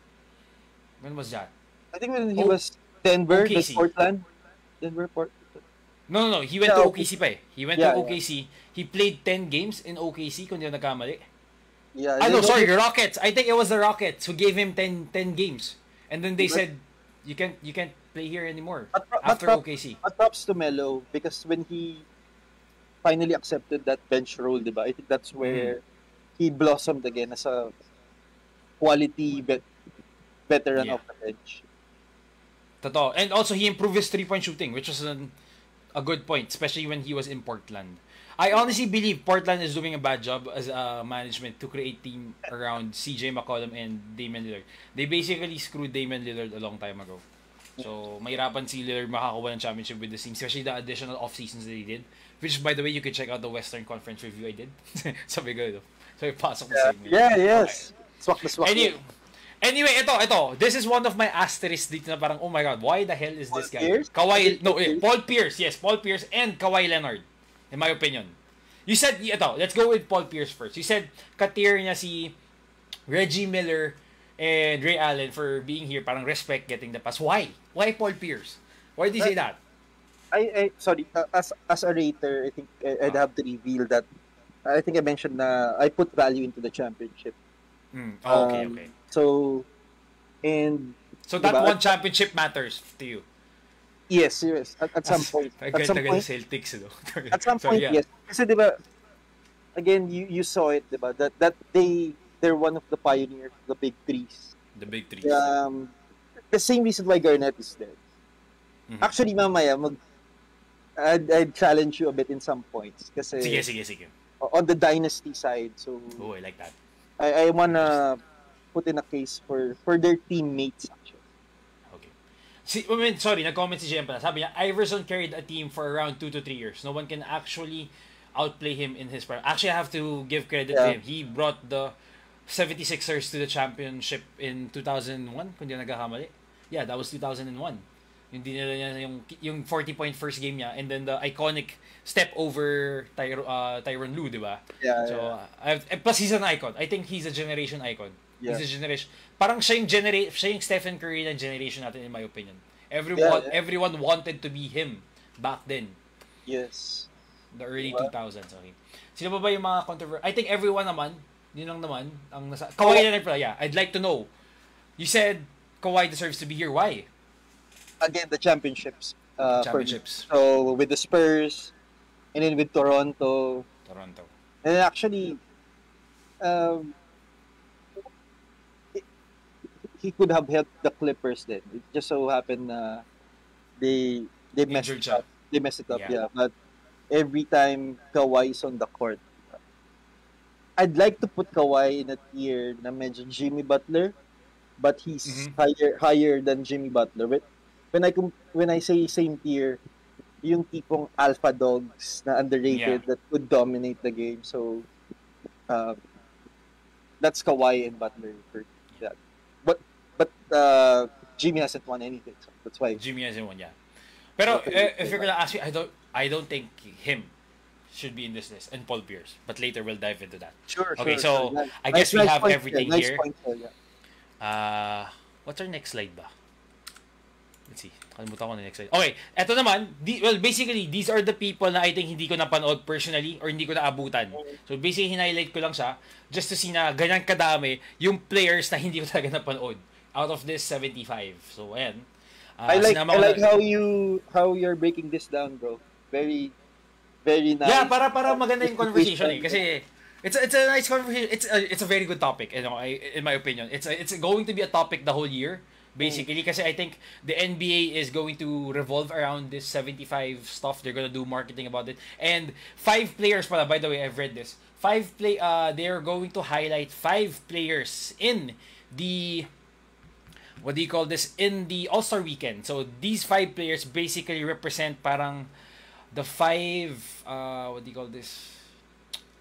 when was that? I think when he was Denver, OKC. Portland. No, he went to OKC pa eh. He went Yeah, to OKC. He played 10 games in OKC, kung di ako nagkamali. Yeah. Rockets. I think it was the Rockets who gave him 10 games. And then they said, you can't play here anymore after OKC. But props to Melo because when he finally accepted that bench role, diba? I think that's where he blossomed again as a quality veteran of the bench. Totoo. And also, he improved his 3-point shooting, which was a good point, especially when he was in Portland. I honestly believe Portland is doing a bad job as a management to create team around CJ McCollum and Damian Lillard. They basically screwed Damian Lillard a long time ago. So, mahirapan si Lillard makakuha ng championship with the team, especially the additional off-seasons that he did. Which, by the way, you can check out the Western Conference review I did. Sabi ko ito. So, ipasok ko sa inyo. Yes. Okay. Swak. Anyway, ito. This is one of my asterisks dito na parang, oh my God, why the hell is this guy? Pierce? Paul Pierce. Yes, Paul Pierce and Kawhi Leonard. In my opinion. You said, let's go with Paul Pierce first. You said, katier niya si Reggie Miller and Ray Allen for being here, parang respect getting the pass. Why? Why Paul Pierce? Why did you say that? Sorry, as a rater, I think I'd have to reveal that I think I mentioned na I put value into the championship. Okay. So that one championship matters to you. Yes. At some point. At some point, Celtics, at some point, yes. Kasi diba, again, you saw it, diba, that they're one of the pioneers, the big threes. The big threes. The same reason why Garnett is there. Mm-hmm. Actually, mamaya, I'd challenge you a bit in some points. Kasi, Sige. On the dynasty side, so... Oh, I like that. I wanna put in a case for their teammates, actually. Okay. Nag-comment si Jem pala. Sabi niya, Iverson carried a team for around 2 to 3 years. No one can actually outplay him in his prime. Actually, I have to give credit to him. He brought the 76ers to the championship in 2001, kung di nagkakamali. Yeah, that was 2001. Yung dinala niya yung 40-point first game niya, and then the iconic step over Tyronn Lue, di ba? Yeah. So, plus he's an icon. I think he's a generation icon. Yeah. He's a generation. Parang siya yung Stephen Curry ng generation natin, in my opinion. Everyone wanted to be him back then. Yes. The early 2000s. Okay. Sino ba yung mga controversial? I think everyone naman, yun lang naman, ang nasa... Kawhi Leonard pala, yeah. I'd like to know. You said Kawhi deserves to be here. Why? Again, the championships. Championships. So, with the Spurs, and then with Toronto. And then actually, he could have helped the Clippers then. It just so happened na they messed it up. They messed it up, yeah. But every time Kawhi is on the court, I'd like to put Kawhi in a tier na medyo Jimmy Butler, but he's higher than Jimmy Butler. But when I say same tier, yung tipong alpha dogs na underrated that could dominate the game. So that's Kawhi and Butler for that. But Jimmy hasn't won anything, so that's why Jimmy hasn't won. Yeah. Pero if you're gonna ask me, I don't think him should be in this list, and Paul Pierce. But later we'll dive into that. Sure. Okay, so I guess we have everything here. Point, yeah. What's our next slide ba? Let's see. Kalimutan ko na next slide. Okay, eto naman. Basically, these are the people na I think hindi ko napanood personally or hindi ko naabutan. So basically, highlight ko lang siya just to see na ganyan kadami yung players na hindi ko talaga napanood out of this 75. So, ayan. I like how you're breaking this down, bro. Very, very nice. Yeah, para maganda yung conversation eh. Kasi it's a nice conversation. It's a very good topic, in my opinion. It's going to be a topic the whole year. Basically, kasi I think the NBA is going to revolve around this 75 stuff. They're gonna do marketing about it. And 5 players pala, by the way, I've read this. They're going to highlight 5 players in the in the All-Star weekend. So these 5 players basically represent parang the 5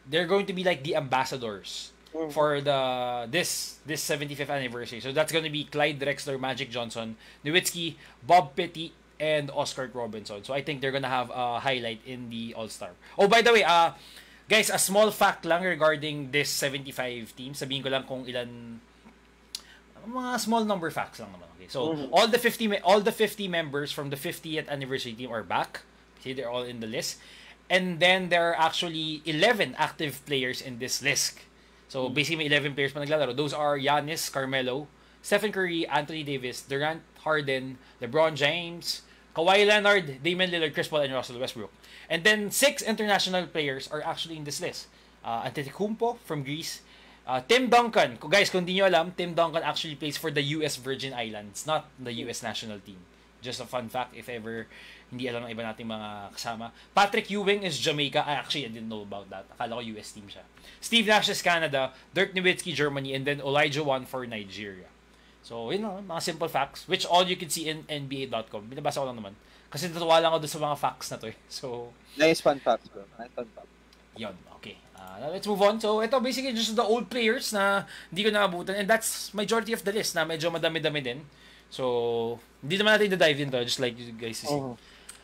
they're going to be like the ambassadors for this 75th anniversary. So that's going to be Clyde Drexler, Magic Johnson, Nowitzki, Bob Pettit, and Oscar Robinson. So I think they're going to have a highlight in the All-Star. Oh, by the way, guys, a small fact lang regarding this 75 team. Sabihin ko lang kung ilan, mga small number facts lang naman. Okay. So all the 50 members from the 50th anniversary team are back. See, they're all in the list. And then there are actually 11 active players in this list. So, basically, 11 players pa naglalaro. Those are Giannis, Carmelo, Stephen Curry, Anthony Davis, Durant, Harden, LeBron James, Kawhi Leonard, Damian Lillard, Chris Paul, and Russell Westbrook. And then, 6 international players are actually in this list. Antetokounmpo from Greece, Tim Duncan. Guys, kung di nyo alam, Tim Duncan actually plays for the US Virgin Islands, not the US national team. Just a fun fact if ever hindi alam ng iba nating mga kasama. Patrick Ewing is Jamaica. I didn't know about that. Akala ko US team siya. Steve Nash is Canada. Dirk Nowitzki, Germany. And then Elijah Wan for Nigeria. So, mga simple facts. Which all you can see in NBA.com. Binabasa ko lang naman. Kasi natuwa lang ako doon sa mga facts na to eh. So, nice fun facts, bro. Nice fun facts. Yun, okay. Now let's move on. So, ito basically just the old players na hindi ko naabutan. And that's majority of the list na medyo madami-dami din. So, hindi naman natin dive into just like you guys see.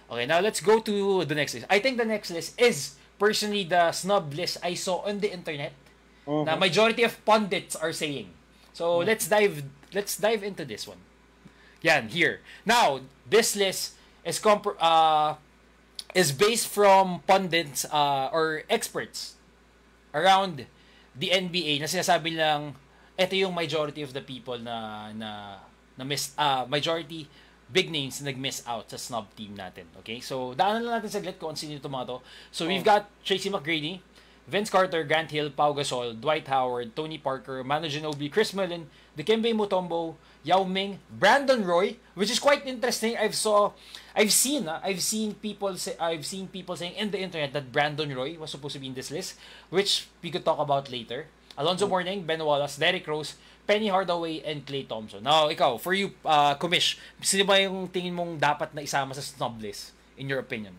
Okay, now let's go to the next list. I think the next list is personally the snub list I saw on the internet. Na majority of pundits are saying. So, let's dive into this one. Yan, here. Now, this list is based from pundits or experts around the NBA na sinasabi lang ito yung majority of the people na majority big names na nag-miss out sa snub team natin. Okay? So, daanan lang natin saglit kung sino ito mga to. So, we've got Tracy McGrady, Vince Carter, Grant Hill, Pau Gasol, Dwight Howard, Tony Parker, Manu Ginobili, Chris Mullin, Dikembe Mutombo, Yao Ming, Brandon Roy, which is quite interesting. I've seen people saying in the internet that Brandon Roy was supposed to be in this list, which we could talk about later. Alonzo Mourning, Ben Wallace, Derrick Rose, Penny Hardaway, and Klay Thompson. Now, ikaw, for you, Commish, sino ba yung tingin mong dapat na isama sa snub list, in your opinion?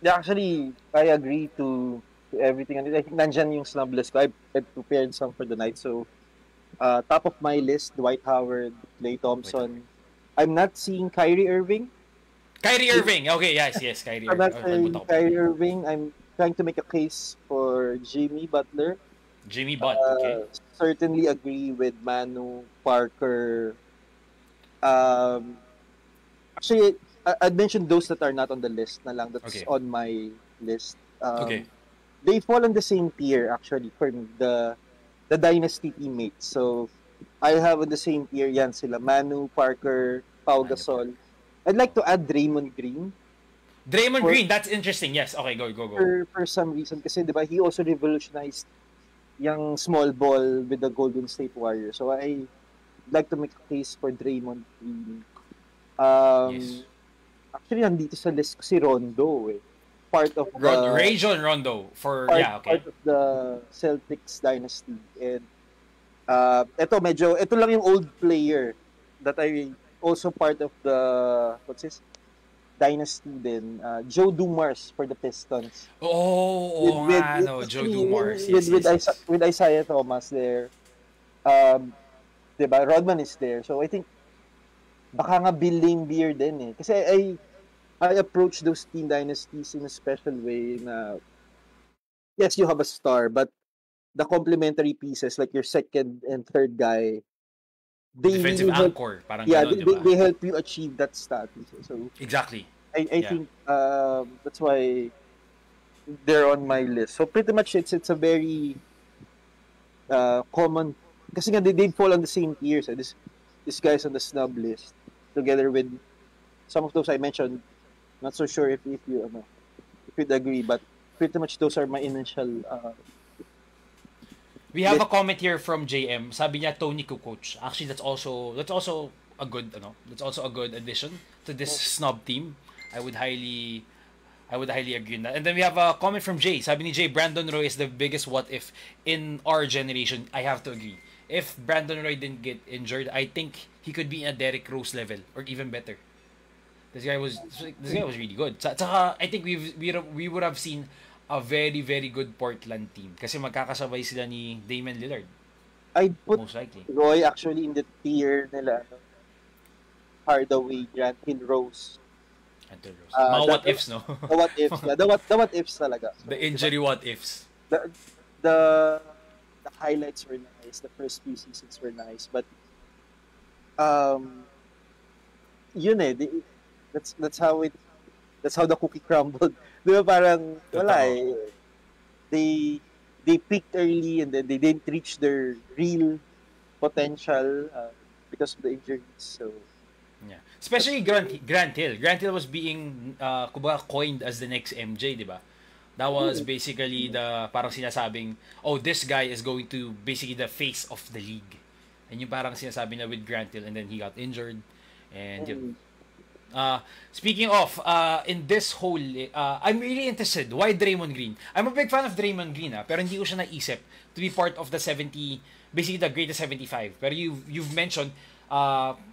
Yeah, actually, I agree to everything. I think nandyan yung snub list ko. I've prepared some for the night. So, top of my list, Dwight Howard, Klay Thompson. I'm not seeing Kyrie Irving. Kyrie Irving. Okay, yes, Kyrie I'm not Irving. saying Kalimutan ko pa. Kyrie Irving. I'm trying to make a case for Jimmy Butler. Jimmy Butt, okay. Certainly agree with Manu, Parker. Um, Actually, I'd mention those that are not on the list na lang. That's Okay. on my list. Okay. They fall on the same tier, actually, for me, the Dynasty teammates. So, I have on the same tier yan sila. Manu, Parker, Pau Manu, Gasol. I'd like to add Draymond Green. Draymond Green, that's interesting. Yes, okay, go. For some reason. Kasi, di ba, he also revolutionized yung small ball with the Golden State Warriors. So, I'd like to make a case for Draymond Green. Yes. Actually, nandito sa list ko si Rondo eh. Part of the Rajon Rondo for part of the Celtics dynasty. And ito lang yung old player that I also part of the dynasty din. Joe Dumars for the Pistons. Joe Dumars. Yes. With Isaiah Thomas there. Diba? Rodman is there. So I think baka nga Bill Beer din eh. Kasi I approach those team dynasties in a special way na yes, you have a star, but the complementary pieces like your second and third guy, they defensive really anchor, parang they help you achieve that status. So exactly. I think that's why they're on my list. So pretty much it's a very common kasi nga they fall on the same tier. So this guy's on the snub list together with some of those I mentioned. Not so sure if you'd agree, but pretty much those are my initial. We have a comment here from JM. Sabi niya Tony Kukoc. Actually, that's also a good addition to this snub team. I would highly agree on that. And then we have a comment from Jay. Sabi ni Jay, Brandon Roy is the biggest what if in our generation. I have to agree. If Brandon Roy didn't get injured, I think he could be in a Derrick Rose level or even better. This guy was really good. Tsaka, I think we would have seen a very, very good Portland team. Kasi magkakasabay sila ni Damian Lillard. I'd put most likely Roy actually in the tier nila. Hardaway, Grant Hill, Rose. Mga what ifs, no? The what ifs. Yeah, the what ifs talaga. So, the injury what ifs. The highlights were nice. The first few seasons were nice. But yun eh. That's how the cookie crumbled. Di ba parang wala eh. They peaked early and then they didn't reach their real potential because of the injuries. So yeah. Especially Grant Hill. Grant Hill was being coined as the next MJ, di ba? That was basically the parang sinasabing, oh, this guy is going to basically the face of the league. And yung parang sinasabi na with Grant Hill and then he got injured and yun. Speaking of, in this whole, I'm really interested. Why Draymond Green? I'm a big fan of Draymond Green, pero hindi ko siya naisip to be part of the 70, basically the greatest 75. Pero you've mentioned,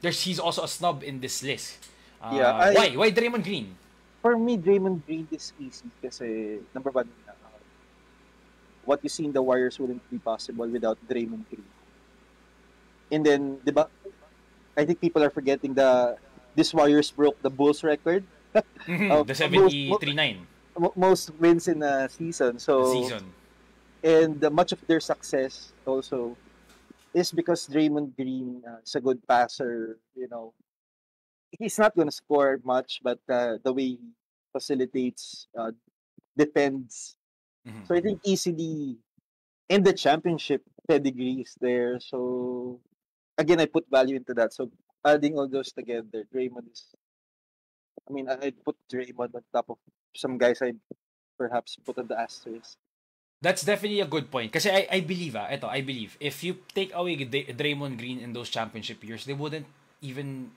he's also a snub in this list. Why Draymond Green? For me, Draymond Green is easy kasi number one, what you see in the Warriors wouldn't be possible without Draymond Green. And then, di ba? I think people are forgetting this Warriors broke the Bulls record. The 73-9. Most wins in a season. And much of their success also is because Draymond Green is a good passer. You know, he's not going to score much, but the way he facilitates, defends. Mm-hmm. So I think easily in the championship pedigree is there. So again, I put value into that. So adding all those together, Draymond is. I mean, I'd put Draymond on top of some guys I'd perhaps put on the asterisk. That's definitely a good point. Kasi I believe if you take away Draymond Green in those championship years, they wouldn't even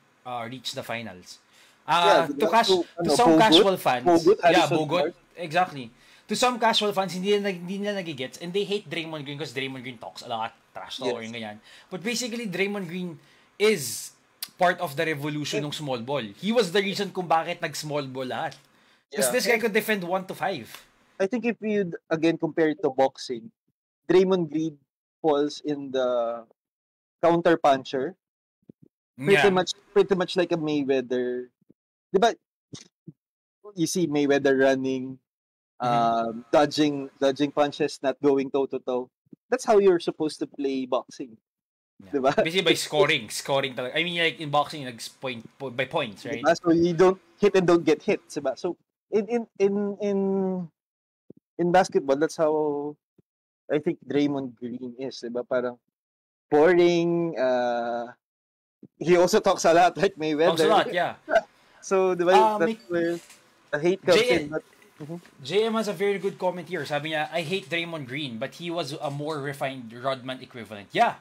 reach the finals. Some casual fans, Bogut, exactly. To some casual fans, hindi nila nagigets and they hate Draymond Green because Draymond Green talks a lot, trash talk or ganyan. But basically, Draymond Green is part of the revolution ng small ball. He was the reason kung bakit nag-small ball lahat. Because this guy could defend 1 to 5. I think if you'd again compare it to boxing, Draymond Green falls in the counter puncher. Pretty much like a Mayweather. Diba, you see Mayweather running, dodging punches, not going toe to toe. That's how you're supposed to play boxing. Yeah. Diba? Basically by scoring talaga. I mean, like in boxing, like by points, right? Diba? So you don't hit and don't get hit, diba? So in basketball, that's how I think Draymond Green is, diba? Parang boring. He also talks a lot like Mayweather. Talks a lot, yeah. So diba, that's where the hate comes in. But, JM has a very good comment here. Sabi niya, I hate Draymond Green, but he was a more refined Rodman equivalent. Yeah.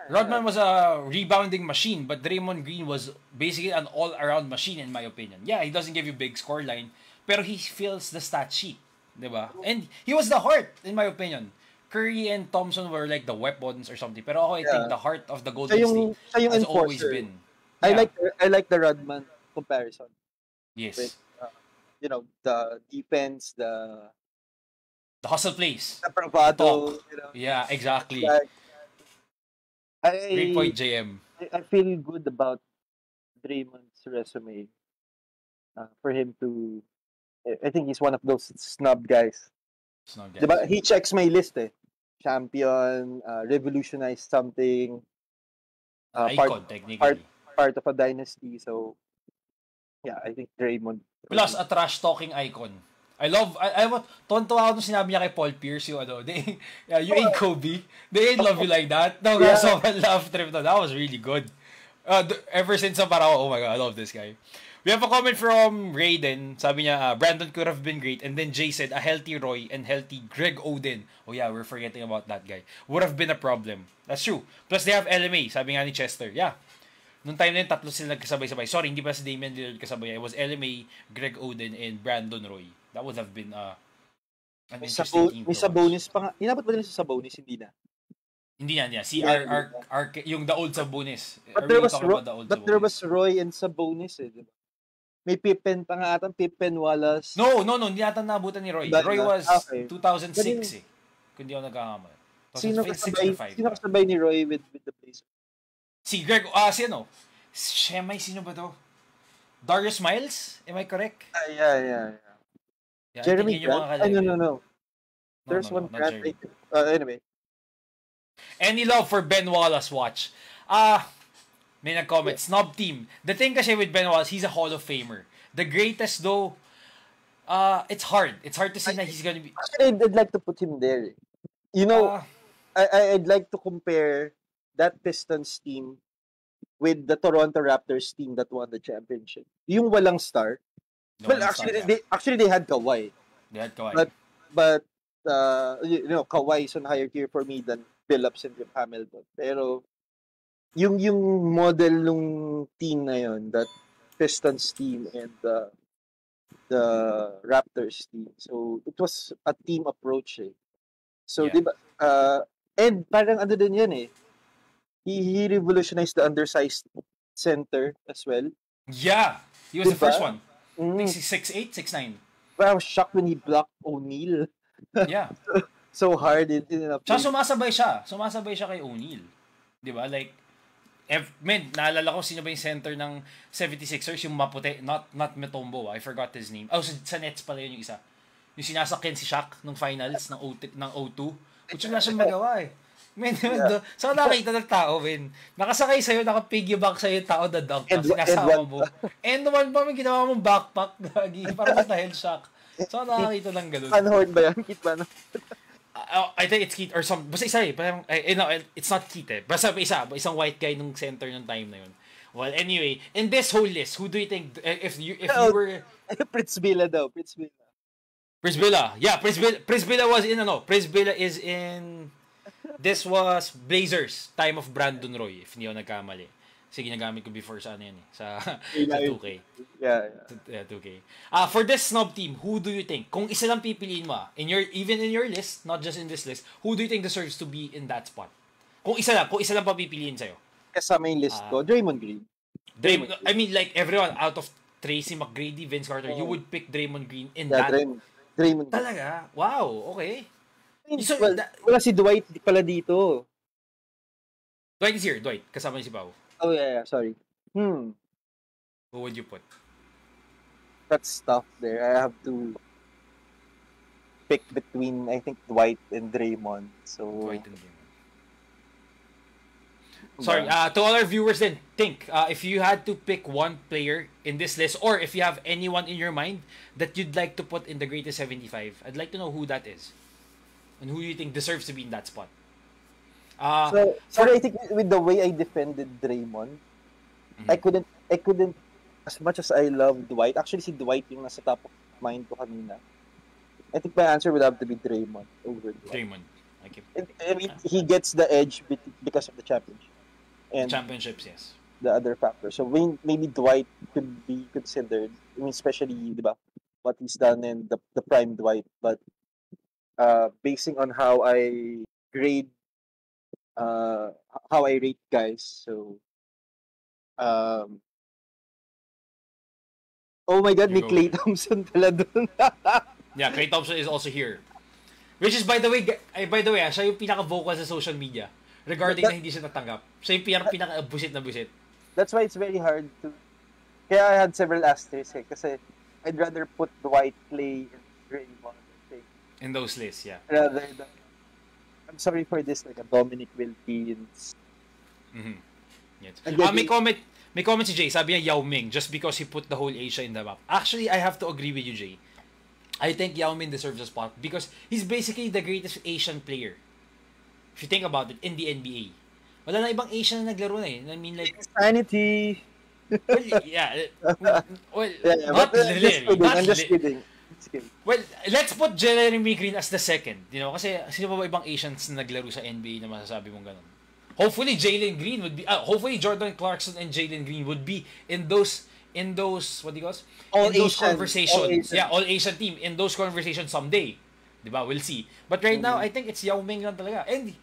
Rodman was a rebounding machine, but Draymond Green was basically an all-around machine in my opinion. Yeah, he doesn't give you big scoreline, pero he fills the stat sheet, diba? And he was the heart, in my opinion. Curry and Thompson were like the weapons or something, pero ako I think the heart of the Golden State has always been. Yeah. I like the Rodman comparison. Yes. With, the defense, the hustle plays. The bravado. Yeah, exactly. Like, great point, JM. I feel good about Draymond's resume. For him to, I think he's one of those snubbed guys. Diba? He checks my list. Champion, revolutionized something. Icon, technically. Part of a dynasty. So, yeah, I think Draymond. Plus, a trash-talking icon. I tonto ako nung sinabi niya kay Paul Pierce yung you ain't Kobe. They ain't love you like that. No, yeah. Sobrang love trip na. That was really good. Ever since parang, oh my God, I love this guy. We have a comment from Raiden. Sabi niya, Brandon could have been great. And then Jay said, a healthy Roy and healthy Greg Oden. Oh yeah, we're forgetting about that guy. Would have been a problem. That's true. Plus they have LMA. Sabi nga ni Chester. Yeah. Noong time na yun, tatlo sila nagkasabay-sabay. Sorry, hindi pa si Damian Lillard kasabay. It was LMA, Greg Oden, and Brandon Roy. That would have been an interesting team. May Sabonis pa nga. Inabot ba nila sa Sabonis? Hindi na. Hindi na. Si yung the old Sabonis. But there was Roy and Sabonis diba? May Pippen pa nga ata. Pippen, Wallace. No. Hindi ata naabutan ni Roy. Roy was 2006 Kung di ako nagkakamali. Sino kasabay ni Roy with the Blazers? Si Greg, Shemay, sino ba to? Darius Miles? Am I correct? Yeah. Jeremy Grant? No. There's one Grant. Anyway. Any love for Ben Wallace watch? May nag-comment. Snob team. The thing kasi with Ben Wallace, he's a Hall of Famer. The greatest though, it's hard. It's hard to say that he's gonna be... Actually, I'd like to put him there. I'd like to compare that Pistons team with the Toronto Raptors team that won the championship. Yung walang star. Actually they had Kawhi. But Kawhi is on higher tier for me than Phillips and Hamilton. Pero yung model nung team na yon, that Pistons team and the Raptors team. So it was a team approach. So diba and parang din yan He revolutionized the undersized center as well. Yeah, he was the first one. I think 6'8", 6'9". But I was shocked when he blocked O'Neal. Yeah. So hard in a play. Sumasabay siya kay O'Neal. Di ba? Like, naalala ko sino ba yung center ng 76ers, yung maputi, not Mutombo. I forgot his name. Sa Nets pala yun yung isa. Yung sinasakyan si Shaq nung finals ng O2. Which wala siyang magawa saan nakita ng tao, nakasakay sa'yo, nakapiggyback sa'yo yung tao na dunk, tapos sinasama mo. And naman pa, may ginawa mong backpack, parang mas na-head shock. Saan nakakita ng ganun? Unhorn ba yan? Kit ba na? I think it's Keith or some, basta isa parang, no, it's not Keith Basta isang white guy nung center nung time na yun. Well, anyway, in this whole list, who do you think, if you were... Prince Villa daw, Prince Villa. Yeah, Prince Villa was in, Prince Villa is in... This was Blazers, time of Brandon Roy, if hindi ako nagkamali. Kasi ginagamit ko before sa sa 2K. Yeah. 2K. For this snob team, who do you think, kung isa lang pipiliin mo, even in your list, not just in this list, who do you think deserves to be in that spot? Kung isa lang papipiliin sa'yo. Kasama yung list ko, Draymond Green. I mean, like everyone, out of Tracy McGrady, Vince Carter, you would pick Draymond Green in that. Draymond Green. Talaga? Wow, okay. So, wala si Dwight pala dito. Dwight is here. Dwight. Kasama niya si Pao. Oh, yeah. Sorry. Who would you put? that's tough there. I have to pick between, I think, Dwight and Draymond. So, Dwight and Draymond. Sorry, to all our viewers then, think, if you had to pick one player in this list, or if you have anyone in your mind that you'd like to put in the greatest 75, I'd like to know who that is. And who you think deserves to be in that spot. I think with the way I defended Draymond, I couldn't, as much as I love Dwight, actually si Dwight yung nasa top of mind ko kanina. I think my answer would have to be Draymond over Dwight. Draymond. Okay. I mean, he gets the edge because of the championship. And championships, yes. The other factor. So maybe Dwight could be considered. I mean, especially, diba, what he's done in the prime Dwight. But basing on how I grade, how I rate guys. So, oh my God, may Klay Thompson pala dun. Yeah, Klay Thompson is also here. Which is, by the way, siya yung pinaka-vocal sa social media regarding na hindi siya natanggap. Siya yung pinaka-busit na busit. That's why it's very hard to... Kaya I had several asterisks kasi I'd rather put Dwight, Klay, and Draymond in those lists, yeah. Rather than... I'm sorry for this, like a Dominic Wilkins. Mm-hmm. Yes. May comment si Jay, sabi niya Yao Ming, just because he put the whole Asia in the map. Actually, I have to agree with you, Jay. I think Yao Ming deserves a spot because he's basically the greatest Asian player. If you think about it, in the NBA. Wala na ibang Asian na naglaro na eh. I mean, like... Sanity! Well, yeah. Well, yeah, not literally. I'm just kidding. Well, let's put Jeremy Green as the second. You know, kasi sino ba ibang Asians na naglaro sa NBA na masasabi mong ganun? Hopefully Jalen Green would be hopefully Jordan Clarkson and Jalen Green would be in those what do you call it? Those conversations. All Asian team in those conversations someday. Diba? We'll see. But right now, I think it's Yao Ming lang talaga. And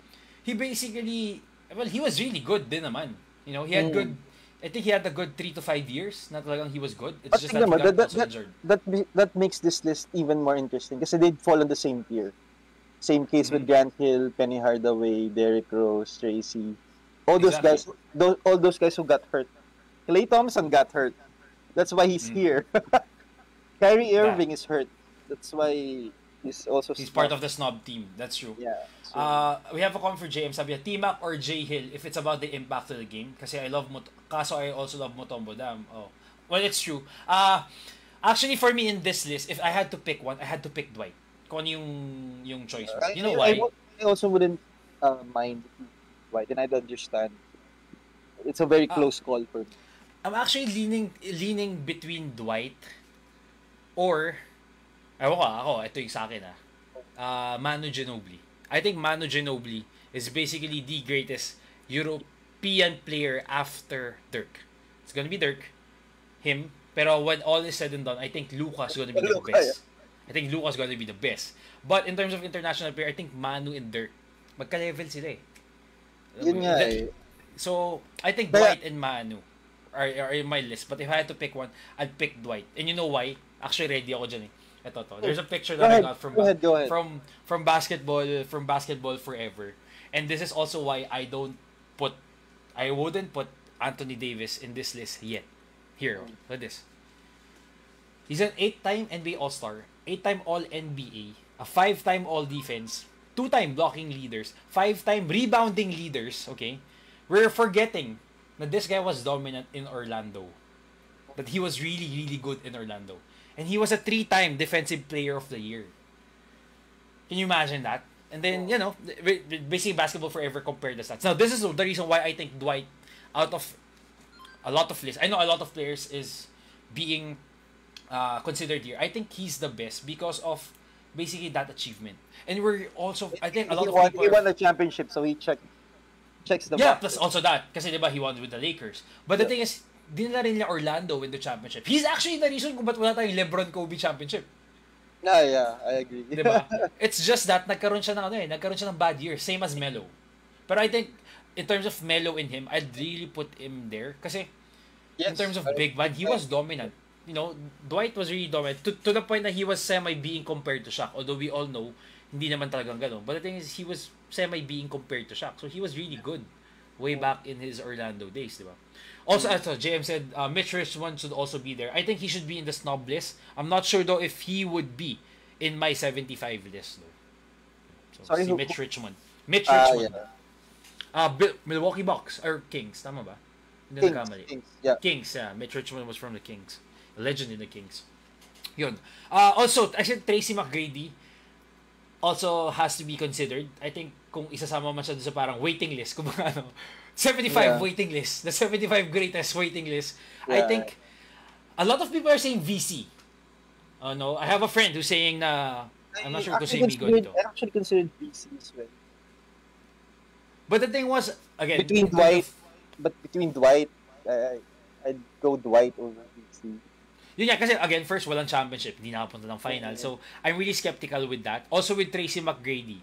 he basically, well, he was really good din naman. You know, he had good, I think he had a good 3 to 5 years. Not talagang he was good. It's just that he got injured. That makes this list even more interesting kasi they'd fall on the same tier. Same case with Grant Hill, Penny Hardaway, Derrick Rose, Tracy. All those guys who got hurt. Klay Thompson got hurt. That's why he's here. Kyrie Irving is hurt. That's why he's part of the snob team. That's true. Yeah. So, we have a comment for JM. Sabi niya, T-Mac or J Hill if it's about the impact to the game. Kasi I also love Mutombo. Damn. Oh. Well, it's true. Actually, for me in this list, if I had to pick one, I had to pick Dwight. Kung yung choice mo. You know why? I also wouldn't mind Dwight, and I'd understand. It's a very close call for me. I'm actually leaning between Dwight or ito yung sa akin Manu Ginobili. I think Manu Ginobili is basically the greatest European player after Dirk. It's gonna be Dirk, him, pero when all is said and done, I think Luka's gonna be the best. I think Luka's gonna be the best. But in terms of international player, I think Manu and Dirk, magka-level sila eh. Yun nga eh. So, I think Dwight and Manu are in my list. But if I had to pick one, I'd pick Dwight. And you know why? Actually, ready ako dyan eh. Ito. There's a picture that I got from basketball forever. And this is also why I wouldn't put Anthony Davis in this list yet. Here, look at this. He's an 8-time NBA All-Star, 8-time All-NBA, a 5-time All-Defense, 2-time blocking leaders, 5-time rebounding leaders, okay? We're forgetting that this guy was dominant in Orlando. That he was really, really good in Orlando. And he was a 3-time Defensive Player of the Year. Can you imagine that? And then, you know, basically Basketball Forever compared the stats. Now, this is the reason why I think Dwight, out of a lot of lists, I know a lot of players is being considered here. I think he's the best because of basically that achievement. And we're also, I think a lot of people... He won the championship, so he checks the box. Yeah, plus also that. Kasi diba, he won with the Lakers. But the thing is, dinala rin niya Orlando win the championship. He's actually the reason kung ba't wala tayong LeBron-Kobe championship. Yeah, I agree. Diba? It's just that nagkaroon siya ng bad year, same as Melo. But I think in terms of Melo in him, I'd really put him there kasi in terms of big man, he was dominant. You know, Dwight was really dominant to the point that he was semi being compared to Shaq. Although we all know hindi naman talagang gano'n. But the thing is, he was semi being compared to Shaq. So he was really good way back in his Orlando days, di ba? Also, as JM said, Mitch Richmond should also be there. I think he should be in the snub list. I'm not sure though if he would be in my 75 list though. So, Sorry, Mitch Richmond. Mitch Richmond. Yeah. Milwaukee Bucks or Kings, tama ba? Hindi nagkamali. Kings, yeah. Kings, yeah. Mitch Richmond was from the Kings. A legend in the Kings. Yun. Also, I said Tracy McGrady also has to be considered. I think kung isasama man siya dun sa parang waiting list, kung ano, 75 waiting list, the 75 greatest waiting list. I think a lot of people are saying VC. No, I have a friend who's saying na I'm not sure kung say Bigo dito. I actually considered VC as well. But the thing was, again, between Dwight, I'd go Dwight over VC. Yun nga, kasi again, first, walang championship. Hindi nakapunta ng final. So, I'm really skeptical with that. Also with Tracy McGrady.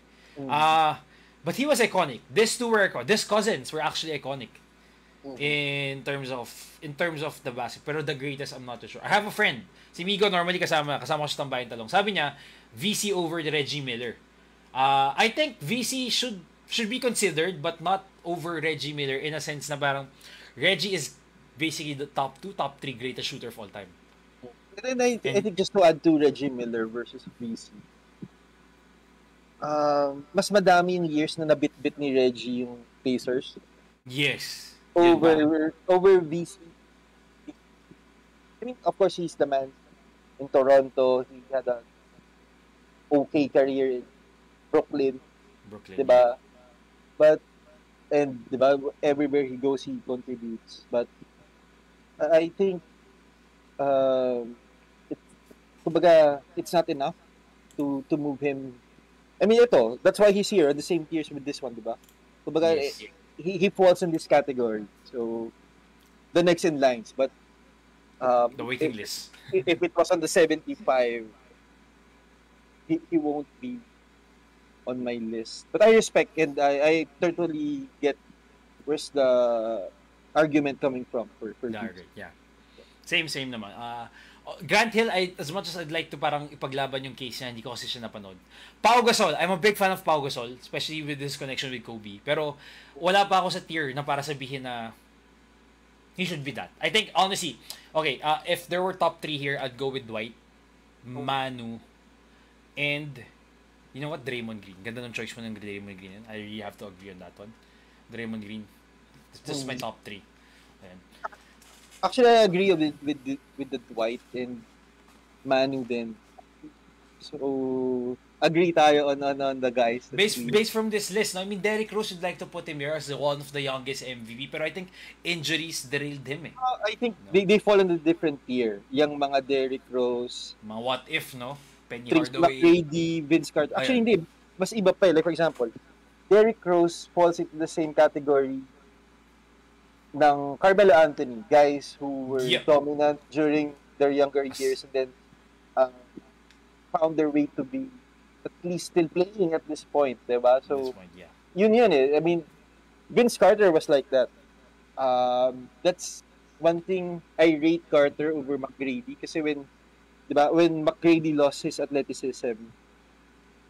But he was iconic. These two were iconic. These cousins were actually iconic. In terms of the basket. Pero the greatest, I'm not too sure. I have a friend. Si Migo, normally kasama ko sa Tambayan Talong. Sabi niya, VC over the Reggie Miller. I think VC should be considered, but not over Reggie Miller in a sense na parang Reggie is basically the top 3 greatest shooter of all time. And then I think just to add to Reggie Miller versus VC, mas madami yung years na nabit-bit ni Reggie yung Pacers. Yes. Over VC. I mean, of course, he's the man in Toronto. He had a okay career in Brooklyn. Diba? But, and diba, everywhere he goes, he contributes. But, I think, it's not enough to move him. I mean, that's why he's here on the same tiers with this one, diba? Kumbaga, yes. He falls in this category. So, the next in lines. But, the waiting list. If it was on the 75, he won't be on my list. But I respect and I totally get where's the argument coming from for yeah. Same naman. Grant Hill, as much as I'd like to parang ipaglaban yung case niya, hindi ko kasi siya napanood. Pau Gasol, I'm a big fan of Pau Gasol, especially with his connection with Kobe. Pero wala pa ako sa tier na para sabihin na he should be that. I think, honestly, okay, if there were top 3 here, I'd go with Dwight, Manu, and you know what? Draymond Green. Ganda ng choice mo ng Draymond Green. I really have to agree on that one. Draymond Green. This is my top 3. Ayan. Actually, I agree with the Dwight and Manu then. So, agree tayo on the guys. Based from this list, no? I mean, Derrick Rose would like to put him here as one of the youngest MVP, pero I think injuries derailed him. I think they fall in a different tier. Yung mga Derrick Rose. Mga what if, no? Penny Hardaway. McGrady, Vince Carter. Actually, hindi. Mas iba pa. Like, for example, Derrick Rose falls into the same category ng Carmelo Anthony, guys who were dominant during their younger years and then found their way to be at least still playing at this point, diba? So, yun eh. I mean, Vince Carter was like that. That's one thing I rate Carter over McGrady kasi when McGrady lost his athleticism,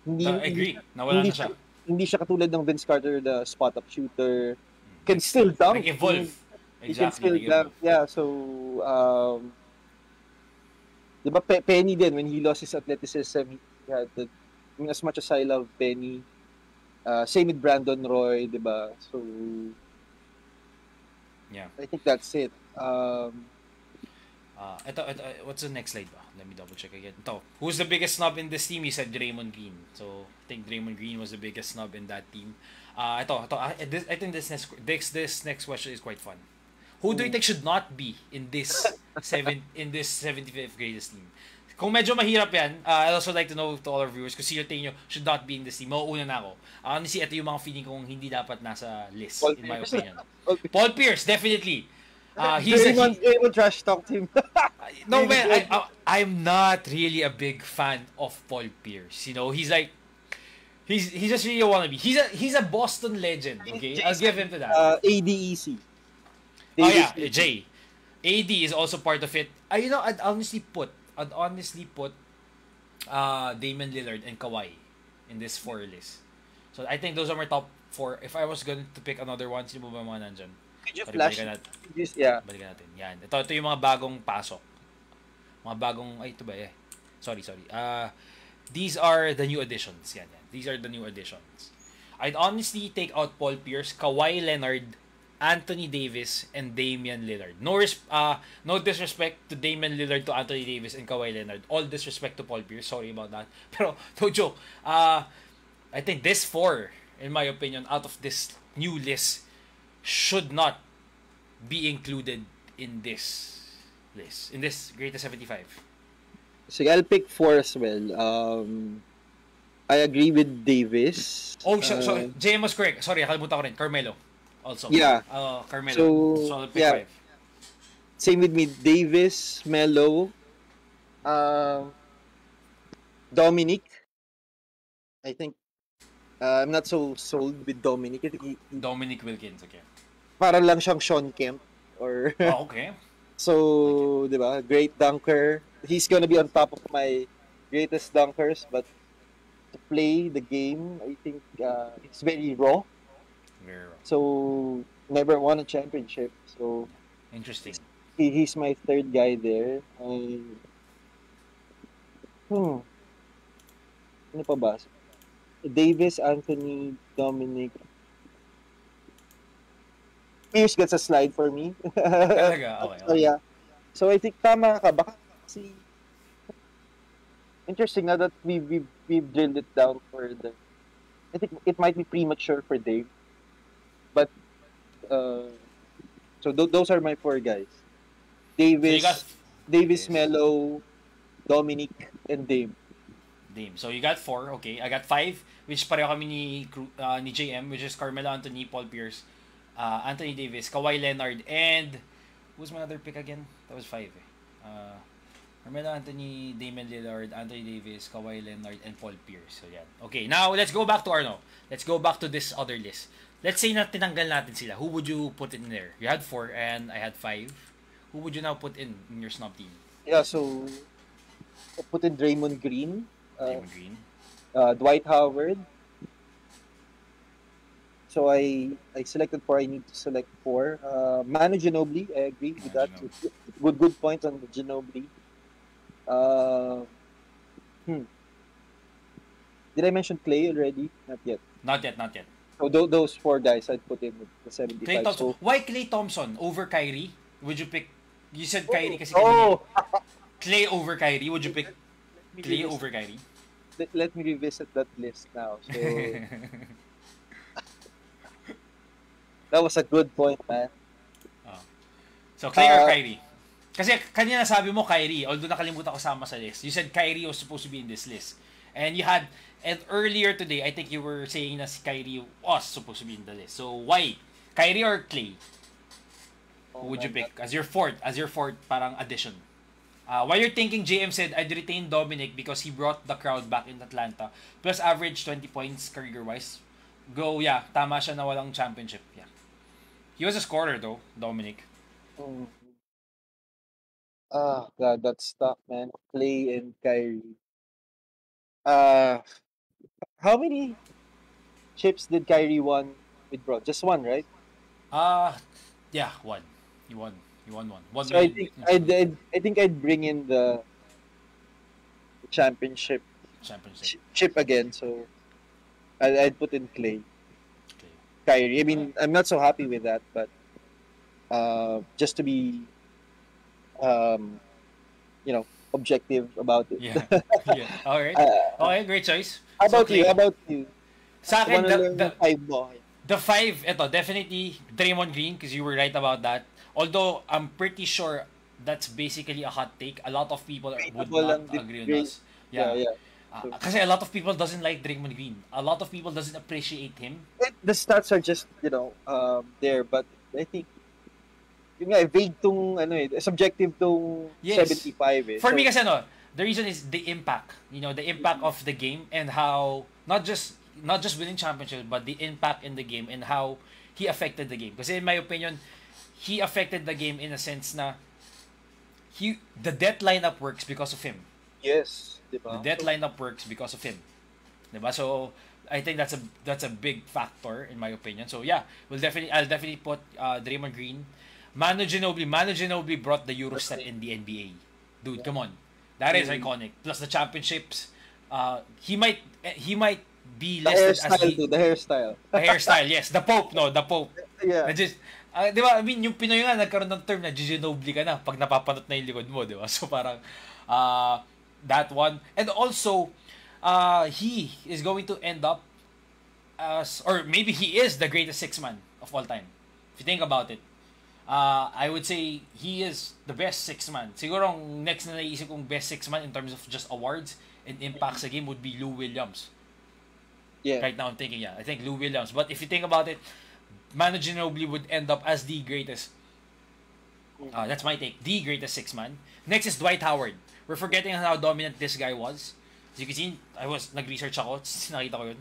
agree. Nawala na siya. Hindi siya katulad ng Vince Carter, the spot-up shooter. Can still dunk. Evolve. He can still dunk. Yeah, so diba Penny din when he lost his athleticism, he had the, I mean, as much as I love Penny, same with Brandon Roy, diba? So yeah, I think that's it. Ito, what's the next slide ba? Let me double check again. Ito, who's the biggest snub in this team? You said Draymond Green. So, I think Draymond Green was the biggest snub in that team. I think this next question is quite fun. Who do you think should not be in this 75th greatest team? Kung medyo mahirap yan, I'd also like to know to all our viewers kung sino tingin nyo should not be in this team. Mauuna na ako. Honestly, ito yung mga feeling kong hindi dapat nasa list, in my opinion. Paul Pierce, definitely. He's a trash talk team. No man, I'm not really a big fan of Paul Pierce. You know, he's like he's just really a wannabe. He's a Boston legend. Okay, I'll give him to that. ADEC. Oh yeah, Jay. AD is also part of it. You know, I'd honestly put Damian Lillard and Kawhi in this 4 list. So I think those are my top If I was going to pick another one, sino ba mga nandyan? Could you Sorry, flash? Yeah. Balikan natin. Yan. Ito yung mga bagong pasok. Mga bagong, ito ba eh? Sorry. These are the new additions. Yan. These are the new additions. I'd honestly take out Paul Pierce, Kawhi Leonard, Anthony Davis, and Damian Lillard. No disrespect to Damian Lillard, to Anthony Davis, and Kawhi Leonard. All disrespect to Paul Pierce. Sorry about that. Pero, no joke. I think this 4, in my opinion, out of this new list, should not be included in this list. In this Greatest 75. So I'll pick 4 as well. I agree with Davis. Oh, so JM was correct. Sorry, nakalimutan ko rin. Carmelo. Also. Yeah. Carmelo. So I'll pick 5. Same with me. Davis, Melo, Dominic. I think I'm not so sold with Dominic. Dominic Wilkins, okay. Parang lang siyang Sean Kemp. Or okay. So, di ba? Great dunker. He's gonna be on top of my greatest dunkers, but to play the game, I think it's very raw. Very raw. So, never won a championship. So, interesting. He's my third guy there. Ano pa ba? Davis, Anthony, Dominic. Pierce gets a slide for me. Talaga? Okay. So, yeah. So, I think tama ka. Baka kasi interesting na that we've drilled it down for the... I think it might be premature for Dave. But, so those are my 4 guys. Davis, Melo, Dominic, and Dame. So you got 4, okay. I got 5, which pareho kami ni JM, which is Carmelo Anthony, Paul Pierce, Anthony Davis, Kawhi Leonard, and who's my other pick again? That was 5 Carmelo Anthony, Damian Lillard, Anthony Davis, Kawhi Leonard, and Paul Pierce. So yan. Okay, now let's go back to Let's go back to this other list. Let's say na tinanggal natin sila. Who would you put in there? You had 4 and I had 5. Who would you now put in your snub team? Yeah, so I put in Draymond Green. Draymond Green. Dwight Howard. So I selected 4. I need to select 4. Manu Ginobili. I agree with that. Good point on the Ginobili. Did I mention Clay already? Not yet. Not yet. So those 4 guys I'd put in with the 75. Klay Thompson. So, why Klay Thompson over Kyrie? Would you pick? You said Kyrie kasi Klay over Kyrie. Would you pick Klay over Kyrie? Let me revisit that list now. So that was a good point, man. So Klay or Kyrie? Kasi kanina sabi mo Kyrie, although nakalimutan ko sama sa list. You said Kyrie was supposed to be in this list. And earlier today, I think you were saying na si Kyrie was supposed to be in the list. So why? Kyrie or Klay? Who would you pick as your fourth parang addition? While you're thinking, JM said, I'd retain Dominic because he brought the crowd back in Atlanta. Plus average 20 points career-wise. Tama siya na walang championship. Yeah. He was a scorer though, Dominic. God, that's tough, man. Klay and Kyrie. How many chips did Kyrie won with Bro? Just 1, right? Yeah, 1. He won 1. So I think I'd bring in the championship chip again. So I'd put in Klay. Kyrie. I mean, I'm not so happy with that, but just to be objective about it. Yeah. All right. Okay, great choice. How about you? Sa akin, the 5, definitely Draymond Green, because you were right about that. Although, I'm pretty sure that's basically a hot take. A lot of people would not agree with us. Yeah. Kasi a lot of people doesn't like Draymond Green. A lot of people doesn't appreciate him. The stats are just, there. But I think, vague tong, subjective tong 75. For me kasi, the reason is the impact. The impact of the game and how, not just winning championships, but the impact in the game and how he affected the game. Kasi in my opinion, he affected the game in a sense na the death lineup works because of him. Yes, diba? The death lineup works because of him. Diba? So, I think that's a big factor in my opinion. So yeah, I'll definitely put Draymond Green. Manu Ginobili brought the Eurostep in the NBA. Dude, come on. That is iconic. Plus the championships. He might be The listed as hairstyle too, the hairstyle. the hairstyle. Yes, the Pope, no, the Pope. Yeah. Na just, di ba, I mean, yung Pinoy nga, nagkaroon ng term na Ginobili ka na pag napapanot na yung likod mo, di ba? So parang, that one. And also, he is going to end up as, or maybe he is the greatest six man of all time. If you think about it. I would say he is the best six man. Siguro ang next na naisip kong best six man in terms of just awards and impact sa game would be Lou Williams. Yeah. Right now I'm thinking, I think Lou Williams. But if you think about it, Manu Ginobili would end up as the greatest. That's my take. The greatest six man. Next is Dwight Howard. We're forgetting how dominant this guy was. As you can see, nag-research ako. Nakita ko yun.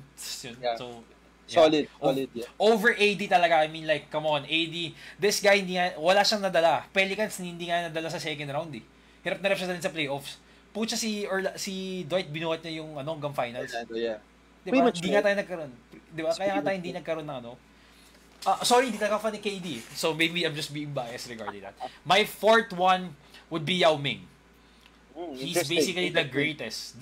Yeah. So, Solid, yeah. Over AD talaga. I mean, like, come on, AD. This guy, wala siyang nadala. Pelicans, hindi nga nadala sa second round eh. Hirap na rin siya sa playoffs. Pucha si Dwight binuhat niya yung hanggang finals. Yeah. Diba? Hindi nga tayo nagkaroon. Diba? Kaya nga tayo hindi nagkaroon ng sorry, hindi talaga fan ni KD. So maybe I'm just being biased regarding that. My fourth one would be Yao Ming. He's basically the greatest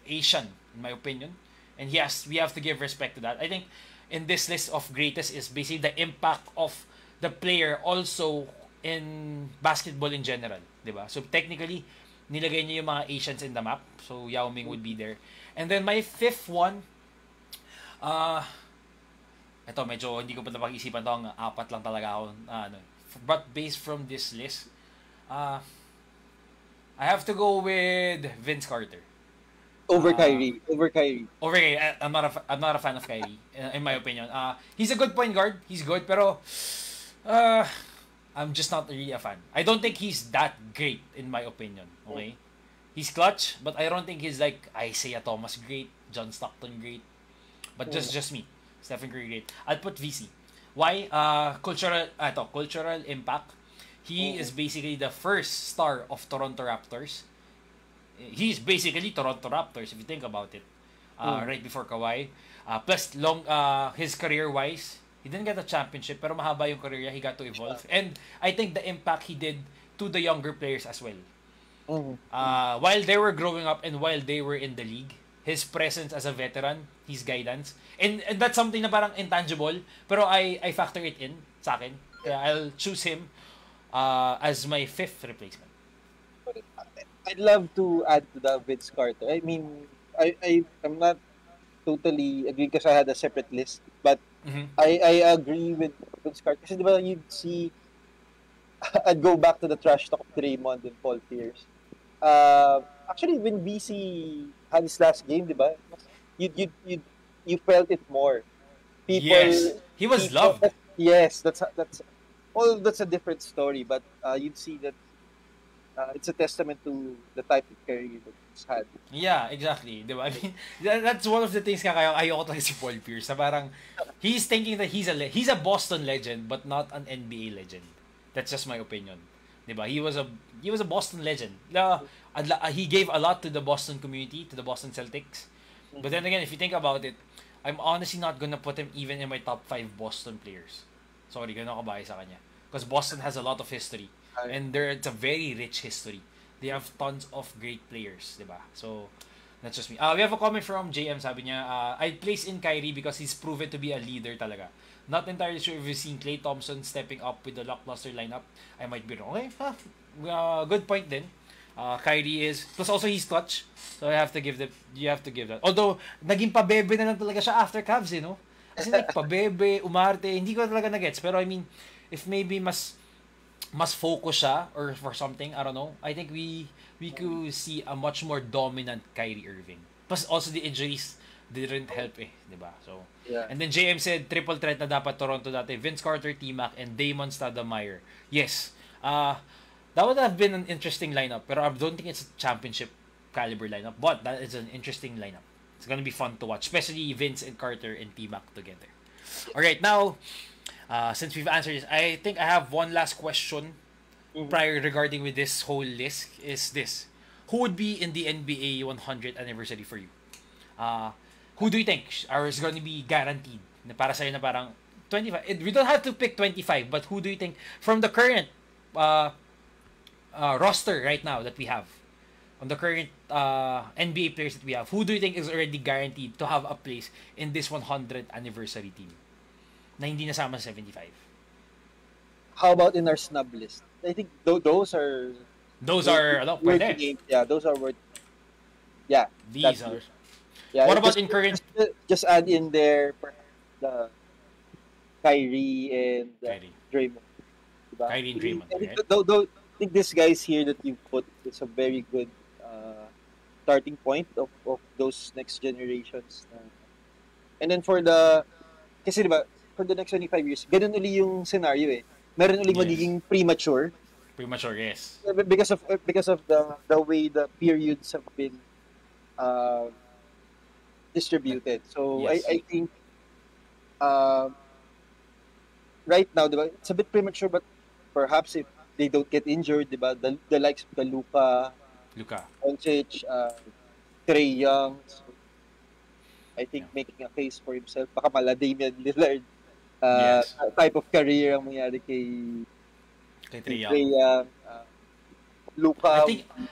Asian, in my opinion. And we have to give respect to that. I think in this list of greatest is basically the impact of the player also in basketball in general. Diba? So technically, nilagay niya yung mga Asians in the map. So Yao Ming would be there. And then my fifth one, ito medyo hindi ko pa napag-isipan to, ang apat lang talaga ako. But based from this list, I have to go with Vince Carter. Over Kyrie. I'm not a fan of Kyrie in my opinion. He's a good point guard. He's good, pero I'm just not really a fan. I don't think he's that great in my opinion. Okay, he's clutch, but I don't think he's like Isaiah Thomas great, John Stockton great. But just me, Stephen Curry great. I'll put VC. Why? Cultural impact. He is basically the first star of Toronto Raptors. He's basically Toronto Raptors if you think about it. Right before Kawhi. Plus his career-wise, he didn't get a championship pero mahaba yung career niya, he got to evolve. And I think the impact he did to the younger players as well. While they were growing up and while they were in the league, his presence as a veteran, his guidance, and that's something na parang intangible, pero I factor it in sa akin. Kaya I'll choose him as my fifth replacement. I'd love to add to the Vince Carter. I mean, I'm not totally agree because I had a separate list, but I agree with Vince Carter. Kasi diba you'd see, I'd go back to the trash talk of Draymond and Paul Pierce. Actually, when BC had his last game, diba, you felt it more. Yes, he was loved. Yes, that's a different story, but you'd see that. It's a testament to the type of career that he's had. Yeah, exactly. Diba? I mean, that's one of the things kaya ayoko to si Paul Pierce. Na parang, he's thinking that he's a Boston legend, but not an NBA legend. That's just my opinion. Diba? He was a Boston legend. He gave a lot to the Boston community, to the Boston Celtics. But then again, if you think about it, I'm honestly not gonna put him even in my top 5 Boston players. Sorry, ganun ako kabahay sa kanya. Because Boston has a lot of history. And it's a very rich history. They have tons of great players, diba? So, that's just me. We have a comment from JM, sabi niya, I'd place in Kyrie because he's proven to be a leader talaga. Not entirely sure if you've seen Klay Thompson stepping up with the lackluster lineup. I might be wrong. Okay, good point din. Kyrie is, plus also he's clutch. So you have to give that. Although, naging pabebe na lang talaga siya after Cavs, no? Kasi like, pabebe, umarte, hindi ko talaga nagets. Pero I mean, if maybe mas focus siya or for something, I don't know. I think we could see a much more dominant Kyrie Irving. Plus also the injuries didn't help diba? So, yeah. And then JM said triple threat na dapat Toronto dati. Vince Carter, T-Mac, and Damon Stoudemire. Yes. That would have been an interesting lineup, pero I don't think it's a championship caliber lineup, but that is an interesting lineup. It's gonna be fun to watch, especially Vince and Carter and T-Mac together. Alright, now since we've answered this, I think I have one last question prior regarding with this whole list is this. Who would be in the NBA 100th anniversary for you? who do you think is going to be guaranteed? Na para sa'yo na parang 25. We don't have to pick 25, but who do you think from the current roster right now that we have, on the current NBA players that we have, who do you think is already guaranteed to have a place in this 100th anniversary team na hindi nasama sa 75? How about in our snub list? I think those are pwede. Games. Yeah, those are worth. Yeah, these are. Yeah, what about in current? Just add in there the Kyrie and Draymond. Diba? Kyrie and Draymond. I think this guys here that you put is a very good starting point of those next generations. And then for the, kasi diba, for the next 25 years, ganun uli yung scenario eh. Meron uling magiging premature. Premature, yes. Because of the way the periods have been distributed. So yes. I think right now, diba, it's a bit premature, but perhaps if they don't get injured, diba, the likes of the Luka, Doncic, Trae Young, so I think making a case for himself. Baka mala Damian Lillard type of career ang mangyari kay Trae Young. Luka.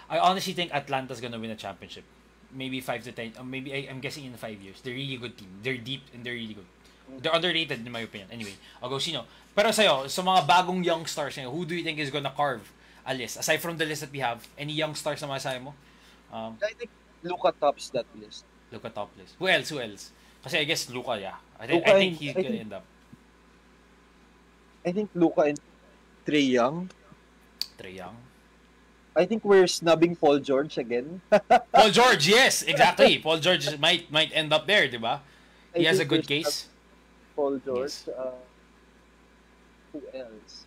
I honestly think Atlanta's gonna win a championship. Maybe 5 to 10. Maybe I'm guessing in 5 years. They're really good team. They're deep and they're really good. They're underrated in my opinion. Anyway, I'll go sino. Pero sa'yo, sa mga bagong young stars ngayon, who do you think is gonna carve a list? Aside from the list that we have, any young stars na masasabi mo? I think Luka tops that list. Luka top list. Who else? Kasi I guess Luka, yeah. I think he's gonna end up. I think Luka and Trae Young. I think we're snubbing Paul George again. Paul George, yes, exactly. Paul George might end up there, diba? He has a good case. Paul George. Yes. Who else?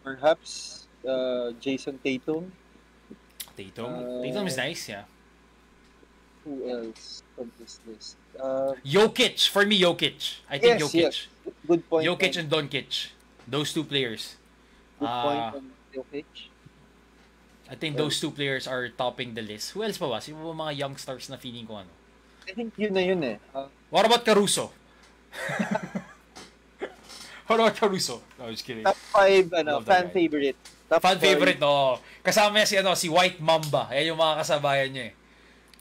Perhaps Jason Tatum. Tatum is nice, yeah. Who else on this list? Jokic. For me, Jokic. I think Jokic. Yes. Good point. Jokic and Doncic. Those two players. Good point on Jokic. I think those two players are topping the list. Who else pa ba? Sino ba mga young stars na feeling ko ano? I think yun na yun eh. What about Caruso? What about Caruso? No, just kidding. Top 5, fan favorite. Fan favorite, no. Kasama niya si White Mamba. Yan yung mga kasabayan niya eh.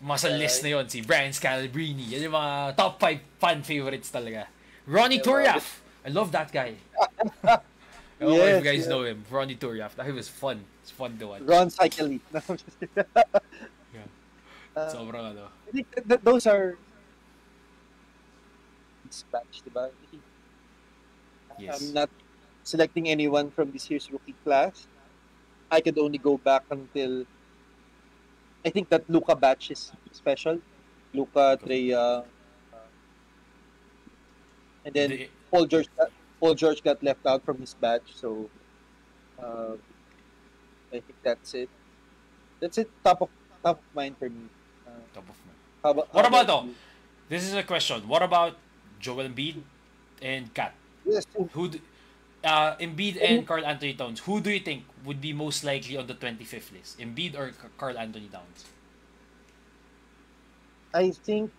Mga sa list na yun. Si Brian Scalabrine. Yan yung mga top 5 fan favorites talaga. Ronnie Turiaf. I love that guy. I don't know if you guys know him. Ronnie Turiaf. That was fun. It's fun to watch. Ron Cycling. Yeah. Sobrang ano. I think those are dispatched, diba? Yes. I'm not selecting anyone from this year's rookie class. I could only go back until I think that Luka batch is special. Luka, Trae Young, and then Paul George got left out from his batch, so I think that's it. That's it. Top of mind for me. Top of mind. What about though? This is a question. What about Joel Embiid and Kat? Yes. Embiid and Karl Anthony Towns. Who do you think would be most likely on the 25th list? Embiid or Karl Anthony Towns? I think.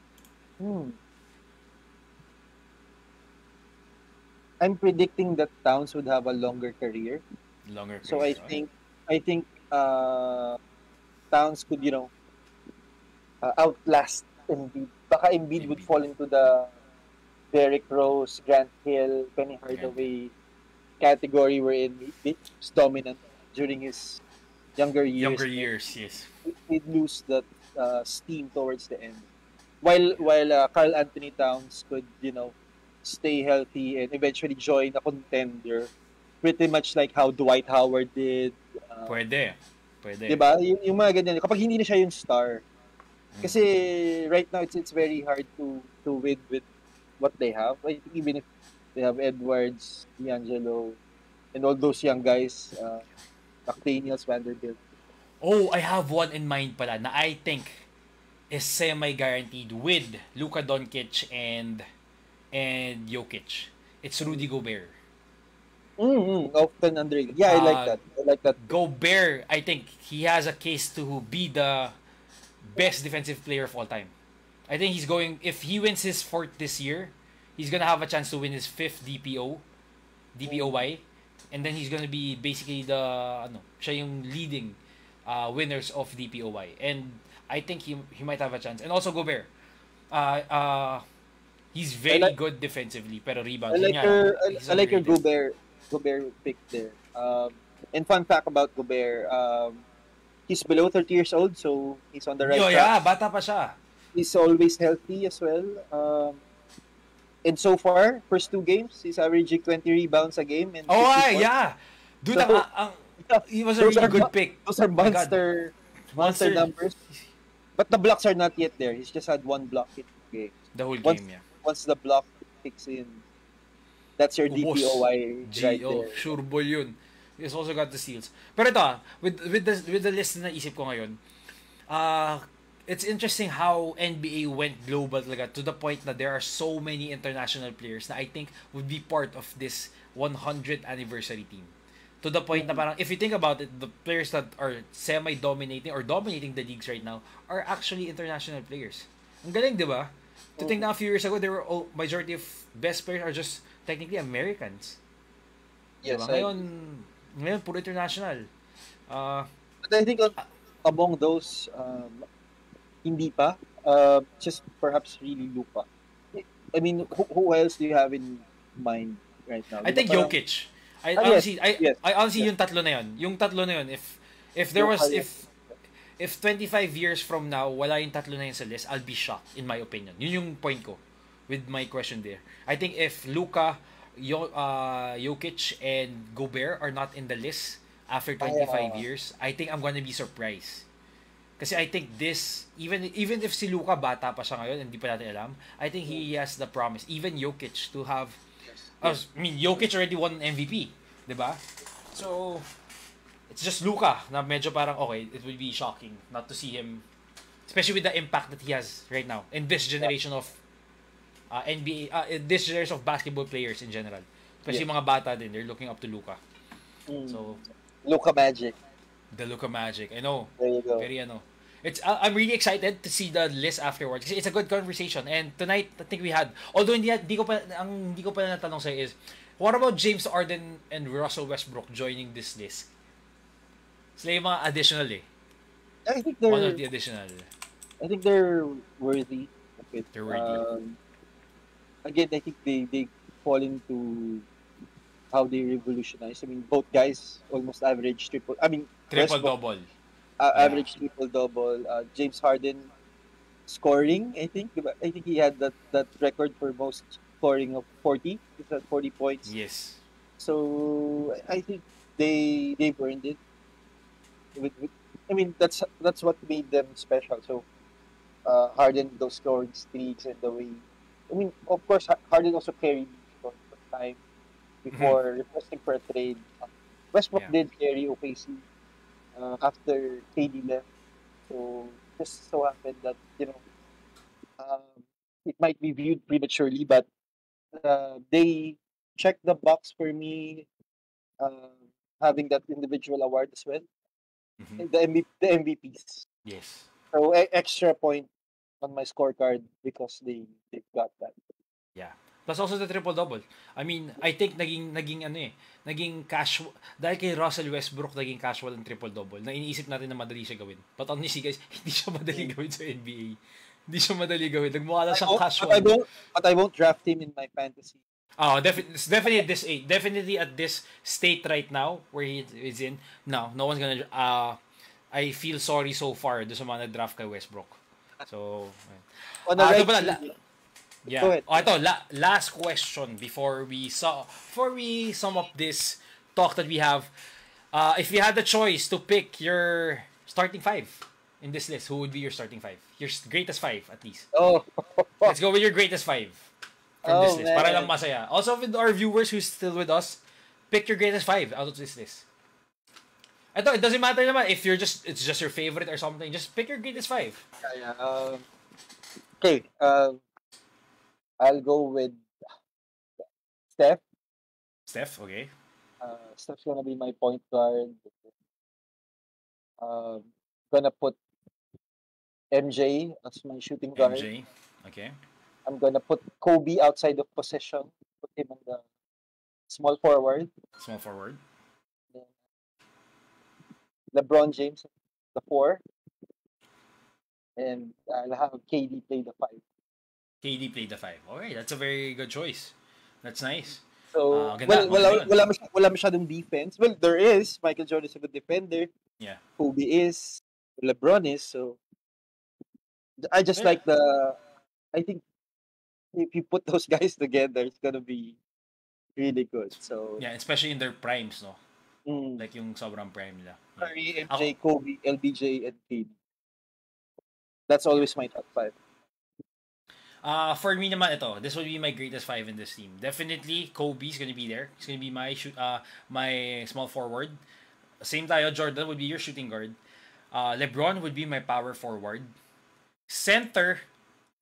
I'm predicting that Towns would have a longer career. So I think Towns could outlast Embiid. Baka Embiid would fall into the Derrick Rose, Grant Hill, Penny Hardaway category wherein he was dominant during his younger years. Yes. He'd lose that steam towards the end. While Karl Anthony Towns could, stay healthy and eventually join a contender, pretty much like how Dwight Howard did. Pwede. Diba? Yung mga ganyan. Kapag hindi na siya yung star. Kasi right now, it's very hard to win with what they have. I think even if they have Edwards, D'Angelo, and all those young guys, McDaniels, Vanderbilt. Oh, I have one in mind pala na I think is semi-guaranteed with Luka Doncic and Jokic. It's Rudy Gobert. Often underrated. Yeah, I like that. Gobert, I think he has a case to be the best defensive player of all time. I think he's going, if he wins his fourth this year, he's gonna have a chance to win his fifth DPOY, and then he's gonna be basically siya yung leading winners of DPOY, and I think he might have a chance. And also Gobert, he's very good defensively, pero rebound. I like your Gobert pick there. And fun fact about Gobert, he's below 30 years old, so he's on the right track. Yeah, bata pa siya. He's always healthy as well. And so far, first 2 games, he's averaging 20 rebounds a game. And yeah. Dude, he was a really good pick. Those are monster numbers. But the blocks are not yet there. He's just had 1 block in the game. The whole game, yeah. Once the block kicks in, that's your DPOY right there. Sure ball yun. He's also got the steals. Pero ito, with the list na naisip ko ngayon, it's interesting how NBA went global talaga to the point that there are so many international players na I think would be part of this 100th anniversary team. To the point na parang, if you think about it, the players that are semi-dominating or dominating the leagues right now are actually international players. Ang galing, di ba? To think na a few years ago, there were majority of best players are just technically Americans. Yes, diba? Ngayon, puro international. But I think among those, hindi pa. Just perhaps really Luka. I mean, who else do you have in mind right now? I think Jokic. I honestly yung tatlo na yun. Yung tatlo na yun, if 25 years from now, wala yung tatlo na yun sa list, I'll be shocked, in my opinion. Yun yung point ko with my question there. I think if Luka, Jokic, and Gobert are not in the list after 25 years, I think I'm gonna be surprised. Kasi I think this, even if si Luka bata pa siya ngayon, hindi pa natin alam, I think he has the promise. Even Jokic to have, Jokic already won MVP, di ba? So, it's just Luka na medyo parang, okay, it would be shocking not to see him, especially with the impact that he has right now in this generation of NBA, this generation of basketball players in general. Especially mga bata din, they're looking up to Luka. So, Luka Magic. The Luka Magic. I know. There you go. Very I'm really excited to see the list afterwards. Kasi it's a good conversation. And tonight, I think we had, although hindi ko pa natanong sa'yo is, what about James Harden and Russell Westbrook joining this list? Sila yung mga additional I think they're one of the additional. I think they're worthy of it. They're worthy. Again, I think they fall into how they revolutionize. I mean, both guys almost average triple-double. Average triple-double. James Harden scoring, I think. I think he had that record for most scoring of 40. He's at 40 points. Yes. So, I think they've earned it. I mean, that's what made them special. So, Harden, those scoring streaks and the way. I mean, of course, Harden also carried for time before requesting for a trade. Westbrook did carry OKC after KD left. So, just so happened that, it might be viewed prematurely, but they checked the box for me, having that individual award as well. The MVPs. Yes. So, extra point on my scorecard because they got that. Yeah. Plus also the triple-double. I mean, I think naging casual. Dahil kay Russell Westbrook, naging casual ang triple-double. Na iniisip natin na madali siya gawin. But honestly guys, hindi siya madali gawin sa NBA. Hindi siya madali gawin. Nagmukha lang siyang casual. But I won't draft him in my fantasy. Oh, definitely at this age. Definitely at this state right now where he is in. No one's gonna... I feel sorry so far doon sa mga na-draft kay Westbrook. So... Yeah. Ito, last question before we sum up this talk that we have. If you had the choice to pick your starting 5 in this list, who would be your starting 5? Your greatest 5 at least. Oh. Let's go with your greatest 5 from this list. Man. Para lang masaya. Also with our viewers who's still with us, pick your greatest 5 out of this list. Ito, it doesn't matter naman if it's just your favorite or something. Just pick your greatest 5. Yeah. Okay. I'll go with Steph. Steph, okay. Steph's gonna be my point guard. Gonna put MJ as my shooting guard. MJ. Okay. I'm gonna put Kobe outside of possession. Put him on the small forward. Small forward. Then LeBron James, the 4. And I'll have KD play the 5. KD played the 5. Okay, that's a very good choice. That's nice. So, Ganda, wala masyadong defense. Well, there is. Michael Jordan is a good defender. Yeah. Kobe is. LeBron is. So, I just like I think if you put those guys together, it's gonna be really good. So, Yeah, especially in their primes, no? mm, Like yung sobrang prime nila. Yeah. Curry, MJ, Kobe, LBJ, and KD. That's always my top 5. For me naman ito, this will be my greatest 5 in this team. Definitely, Kobe's gonna be there. He's gonna be my small forward. Same tayo, Jordan would be your shooting guard. LeBron would be my power forward. Center,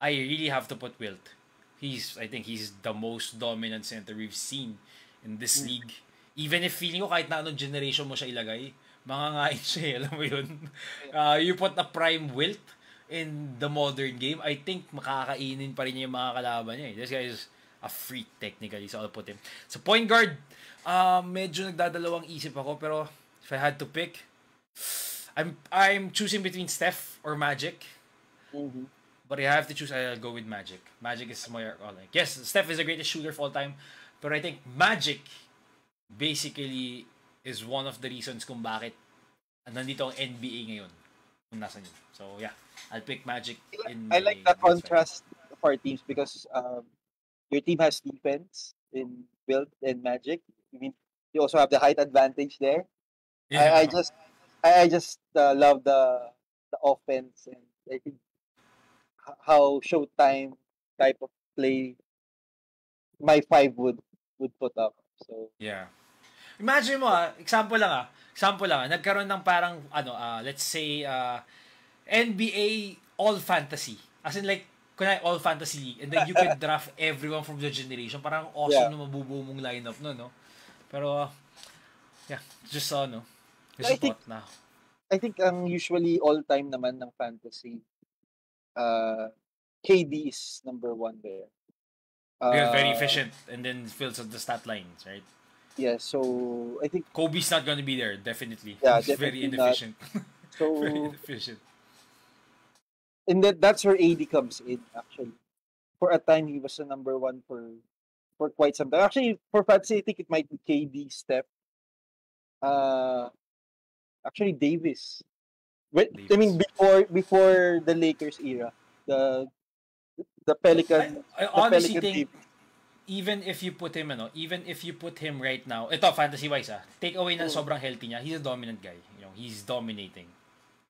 I really have to put Wilt. I think he's the most dominant center we've seen in this league. Even if feeling ko kahit na anong generation mo siya ilagay, mangangain siya, alam mo yun. You put a prime Wilt in the modern game, I think makakainin pa rin niya yung mga kalaban niya. This guy is a freak technically, so I'll put him. So point guard, medyo nagdadalawang isip ako, pero if I had to pick, I'm choosing between Steph or Magic. Mm-hmm. But I have to choose, I'll go with Magic. Magic is my like. Yes, Steph is the greatest shooter of all time, but I think Magic basically is one of the reasons kung bakit nandito ang NBA ngayon. Kung nasan yun. So yeah, I'll pick Magic. I like the contrast of our teams because your team has defense in Wilt and Magic. I mean, you also have the height advantage there. Yeah. I just love the offense, and I think how Showtime type of play my 5 would put up. So Yeah. Imagine mo example lang nagkaroon ng parang let's say NBA all fantasy. As in like kunwari all fantasy league, and then you can draft everyone from the generation. Parang awesome na mabubuo mong lineup no. Pero yeah, just just I a thought na. I think usually all time naman ng fantasy KD is number 1 there. Because very efficient and then fills up the stat lines, right? Yeah, so I think Kobe's not gonna be there, definitely. Yeah, He's very inefficient. so. Very inefficient. And that's where AD comes in, actually. For a time, he was the number 1 for quite some time. Actually, for fantasy, I think it might be KD, Steph. Actually, Davis. I mean, before the Lakers era, the Pelican. I honestly think even if you put him right now, ito fantasy wise take away na sobrang healthy niya, he's a dominant guy. You know, he's dominating.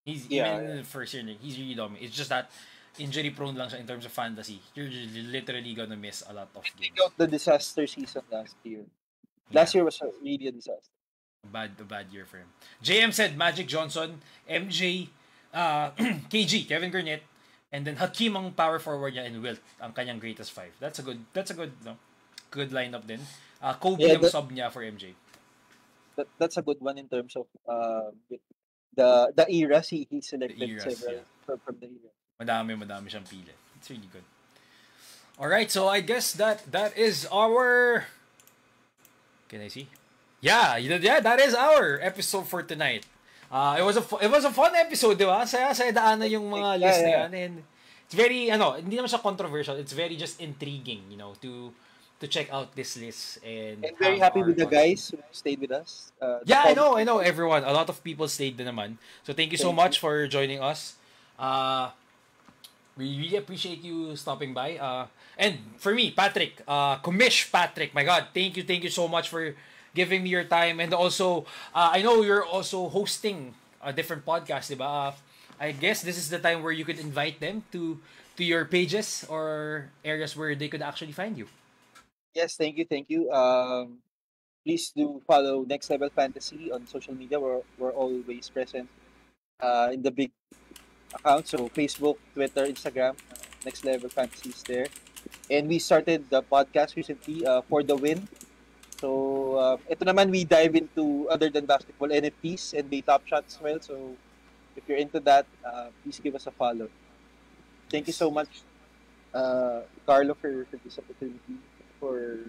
He's even in the first year, he's really dominant. It's just that injury prone lang siya in terms of fantasy. You're literally gonna miss a lot of games. Take out the disaster season last year. Last year was really a disaster. A bad year for him. JM said Magic Johnson, MJ, KG, Kevin Garnett, and then Hakeem ang power forward niya, and Wilt ang kanyang greatest 5. That's a good lineup din. Kobe ang sub niya for MJ. That's a good one in terms of the eras he selected several from the era. Madami siyang pili. It's really good. All right, so I guess that is our. Can I see? Yeah, that is our episode for tonight. It was a fun episode, di ba? Saya daanan yung mga list na yan. And it's very, hindi naman siya controversial. It's very just intriguing, to check out this list. And very happy with the guys who stayed with us. I know everyone. A lot of people stayed din naman. So thank you so much for joining us. We really appreciate you stopping by. And for me, Patrick, commish Patrick, my God, thank you so much for giving me your time. And also, I know you're also hosting a different podcast, diba? I guess this is the time where you could invite them to your pages or areas where they could actually find you. Yes, thank you. Please do follow Next Level Fantasy on social media. We're always present in the big accounts. So Facebook, Twitter, Instagram, Next Level Fantasy is there. And we started the podcast recently, For the Win. So, ito naman, we dive into other than basketball, NFTs, NBA Top Shots as well. So, if you're into that, please give us a follow. thank you so much, Carlo, for this opportunity, for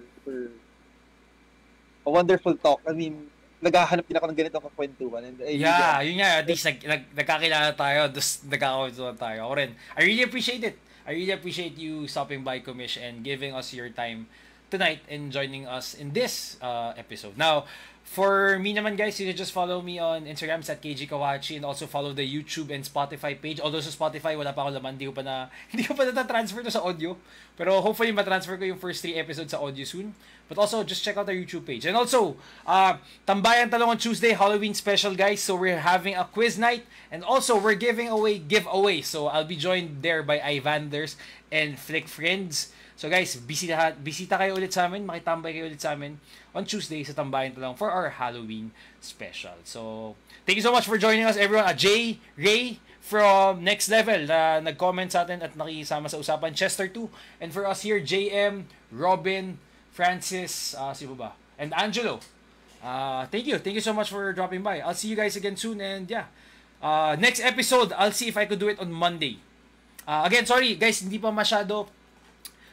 a wonderful talk. I mean, naghahanap din ako ng ganitong kakwentuhan. And Yeah, yun nga. At least nagkakilala tayo. Tapos nagkakwentuhan tayo. Ako rin. I really appreciate it. I really appreciate you stopping by, Commish, and giving us your time tonight and joining us in this episode. Now, for me naman guys, you can just follow me on Instagram at KG Kawachi, and also follow the YouTube and Spotify page. Although sa Spotify, wala pa ako laman. Hindi ko pa na-transfer to sa audio. Pero hopefully matransfer ko yung first 3 episodes sa audio soon. But also, just check out our YouTube page. And also, Tambayan Talong on Tuesday, Halloween special guys. So we're having a quiz night. And also, we're giving away giveaways. So I'll be joined there by Ivanders and Flick Friends. So guys, bisita kayo ulit sa amin, makitambay kayo ulit sa amin on Tuesday sa Tambayan Talong for our Halloween special. So, thank you so much for joining us everyone. Jay, Ray from Next Level na nag-comment sa atin at nakisama sa usapan, Chester 2. And for us here, JM, Robin, Francis, sino ba? And Angelo. Thank you so much for dropping by. I'll see you guys again soon, and yeah. Next episode, I'll see if I could do it on Monday. Again, sorry guys, hindi pa masyado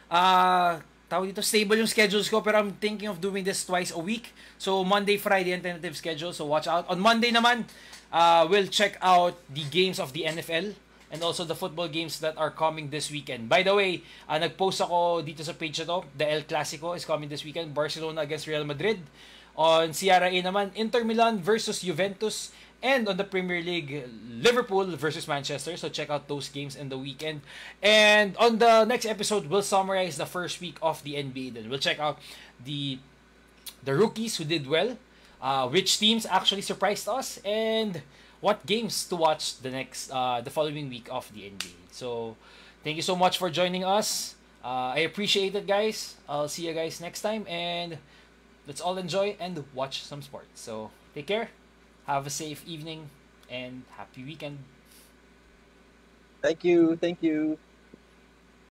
tawag dito, stable yung schedules ko, pero I'm thinking of doing this twice a week. So, Monday, Friday, and tentative schedule. So, watch out. On Monday naman, we'll check out the games of the NFL and also the football games that are coming this weekend. By the way, nag-post ako dito sa page na to. The El Clasico is coming this weekend. Barcelona against Real Madrid. On CRA naman, Inter Milan versus Juventus. And on the Premier League, Liverpool versus Manchester. So check out those games in the weekend. And on the next episode, we'll summarize the first week of the NBA. Then we'll check out the rookies who did well, which teams actually surprised us, and what games to watch the following week of the NBA. So thank you so much for joining us. I appreciate it, guys. I'll see you guys next time, and let's all enjoy and watch some sports. So take care. Have a safe evening and happy weekend. Thank you.